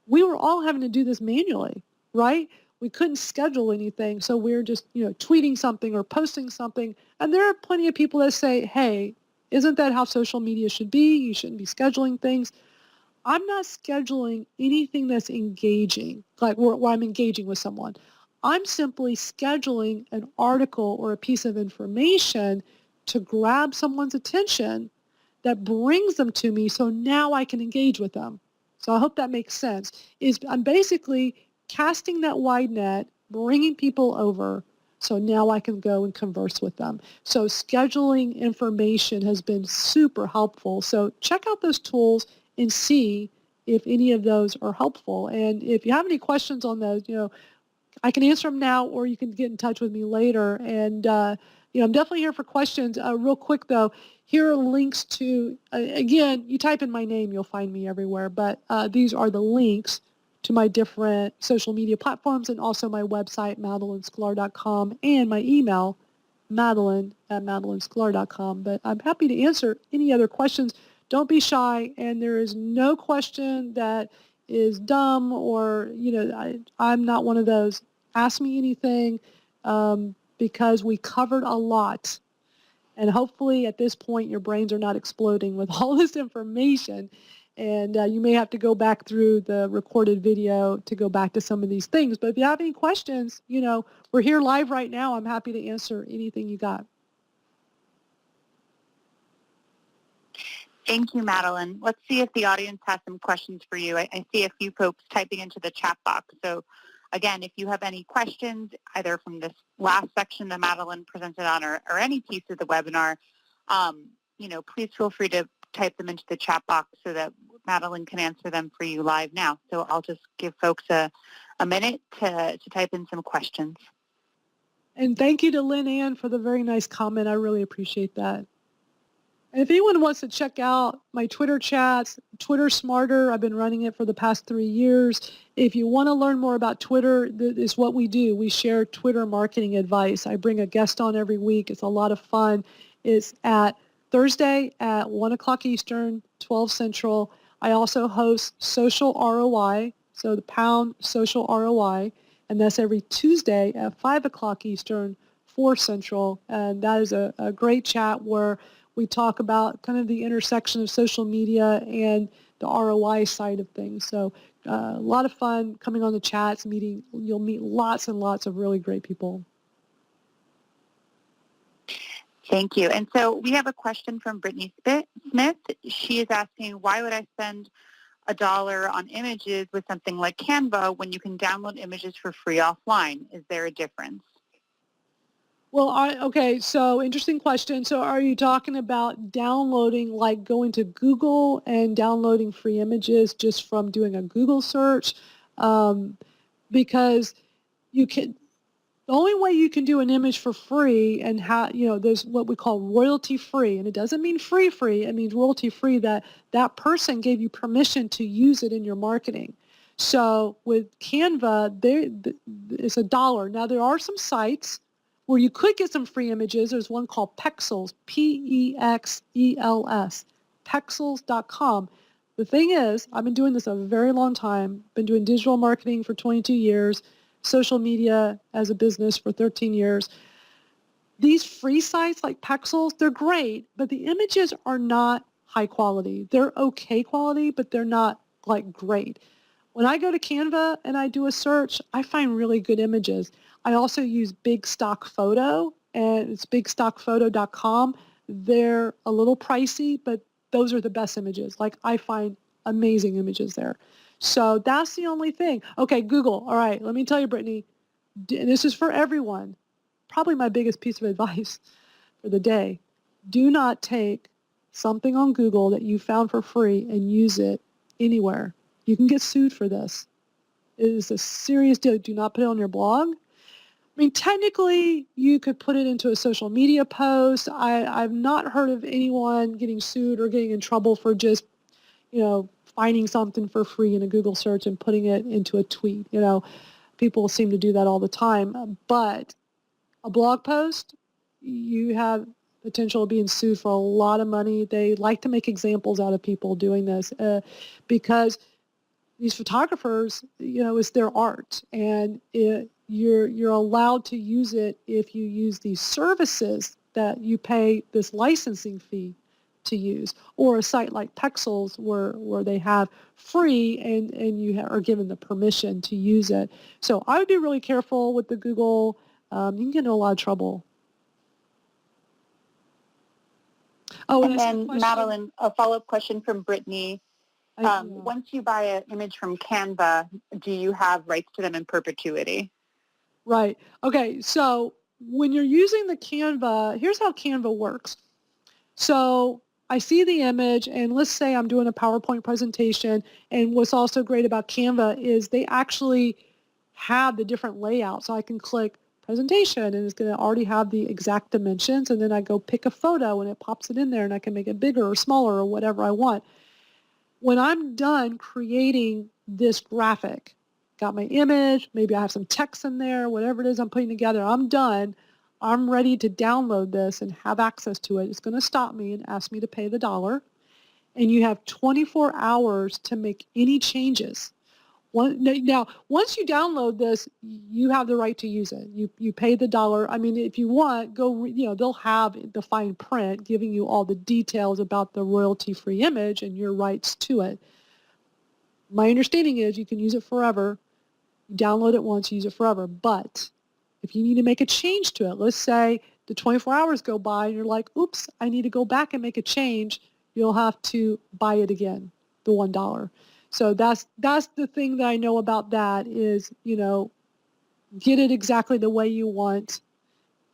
we were all having to do this manually, right? We couldn't schedule anything, so we were just, tweeting something or posting something. And there are plenty of people that say, hey, isn't that how social media should be? You shouldn't be scheduling things. I'm not scheduling anything that's engaging, like where I'm engaging with someone. I'm simply scheduling an article or a piece of information to grab someone's attention that brings them to me, so now I can engage with them. So I hope that makes sense. I'm basically casting that wide net, bringing people over, so now I can go and converse with them. So scheduling information has been super helpful. So check out those tools and see if any of those are helpful. And if you have any questions on those, I can answer them now, or you can get in touch with me later. And I'm definitely here for questions. Real quick though, here are links to, again, you type in my name, you'll find me everywhere, but these are the links to my different social media platforms, and also my website, MadelineSklar.com, and my email, Madeline@MadelineSklar.com. But I'm happy to answer any other questions. Don't be shy, and there is no question that is dumb or, I'm not one of those. Ask me anything, because we covered a lot. And hopefully at this point your brains are not exploding with all this information. And you may have to go back through the recorded video to go back to some of these things. But if you have any questions, we're here live right now. I'm happy to answer anything you got. Thank you, Madeline. Let's see if the audience has some questions for you. I see a few folks typing into the chat box, so again, if you have any questions, either from this last section that Madeline presented on or any piece of the webinar, please feel free to type them into the chat box so that Madeline can answer them for you live now. So I'll just give folks a minute to type in some questions. And thank you to Lynn Ann for the very nice comment. I really appreciate that. And if anyone wants to check out my Twitter chats, Twitter Smarter, I've been running it for the past 3 years. If you want to learn more about Twitter, this is what we do. We share Twitter marketing advice. I bring a guest on every week. It's a lot of fun. It's at Thursday at 1 o'clock Eastern, 12 Central. I also host Social ROI, so the pound Social ROI, and that's every Tuesday at 5 o'clock Eastern, 4 Central. And that is a great chat where we talk about kind of the intersection of social media and the ROI side of things. So a lot of fun coming on the chats, you'll meet lots and lots of really great people. Thank you. And so we have a question from Brittany Smith. She is asking, why would I spend $1 on images with something like Canva when you can download images for free offline? Is there a difference? Well, okay, so interesting question. So are you talking about downloading, like going to Google and downloading free images just from doing a Google search? Because you can, the only way you can do an image for free and there's what we call royalty free, and it doesn't mean free, it means royalty free, that person gave you permission to use it in your marketing. So with Canva, it's $1. Now there are some sites where you could get some free images. There's one called Pexels, P-E-X-E-L-S, Pexels.com. The thing is, I've been doing this a very long time, been doing digital marketing for 22 years, social media as a business for 13 years. These free sites like Pexels, they're great, but the images are not high quality. They're okay quality, but they're not like great. When I go to Canva and I do a search, I find really good images. I also use Big Stock Photo, and it's bigstockphoto.com. They're a little pricey, but those are the best images. Like, I find amazing images there. So that's the only thing. Okay, Google. All right, let me tell you, Brittany, and this is for everyone, probably my biggest piece of advice for the day. Do not take something on Google that you found for free and use it anywhere. You can get sued for this. It is a serious deal. Do not put it on your blog. I mean, technically, you could put it into a social media post. I've not heard of anyone getting sued or getting in trouble for just, finding something for free in a Google search and putting it into a tweet. People seem to do that all the time. But a blog post, you have potential of being sued for a lot of money. They like to make examples out of people doing this because these photographers, it's their art, and you're allowed to use it if you use these services that you pay this licensing fee to use, or a site like Pexels where they have free and you are given the permission to use it. So I would be really careful with the Google. You can get into a lot of trouble. Oh, and then Madeline, a follow-up question from Brittany. Yeah. Once you buy an image from Canva, do you have rights to them in perpetuity? Right. Okay. So when you're using the Canva, here's how Canva works. So I see the image, and let's say I'm doing a PowerPoint presentation, and what's also great about Canva is they actually have the different layouts. So I can click presentation, and it's going to already have the exact dimensions, and then I go pick a photo, and it pops it in there, and I can make it bigger or smaller or whatever I want. When I'm done creating this graphic, got my image, maybe I have some text in there, whatever it is I'm putting together, I'm done. I'm ready to download this and have access to it. It's going to stop me and ask me to pay the $1. And you have 24 hours to make any changes. Now, once you download this, you have the right to use it. You pay the $1. I mean, if you want, they'll have the fine print giving you all the details about the royalty-free image and your rights to it. My understanding is you can use it forever. You download it once, use it forever. But if you need to make a change to it, let's say the 24 hours go by and you're like, oops, I need to go back and make a change, you'll have to buy it again, the $1. So that's the thing that I know about that is, get it exactly the way you want.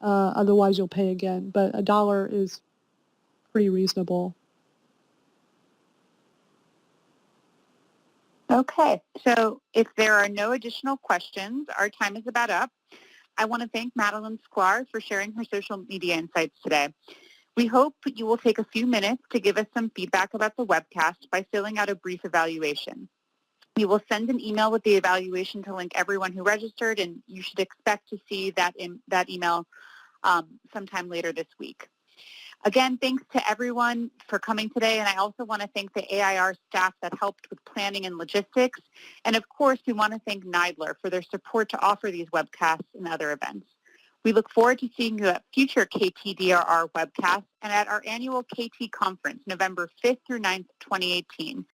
Otherwise, you'll pay again. But $1 is pretty reasonable. Okay, so if there are no additional questions, our time is about up. I want to thank Madeline Sklar for sharing her social media insights today. We hope you will take a few minutes to give us some feedback about the webcast by filling out a brief evaluation. We will send an email with the evaluation to link everyone who registered, and you should expect to see that email sometime later this week. Again, thanks to everyone for coming today, and I also want to thank the AIR staff that helped with planning and logistics. And of course, we want to thank NIDILRR for their support to offer these webcasts and other events. We look forward to seeing you at future KTDRR webcasts and at our annual KT conference, November 5th through 9th, 2018.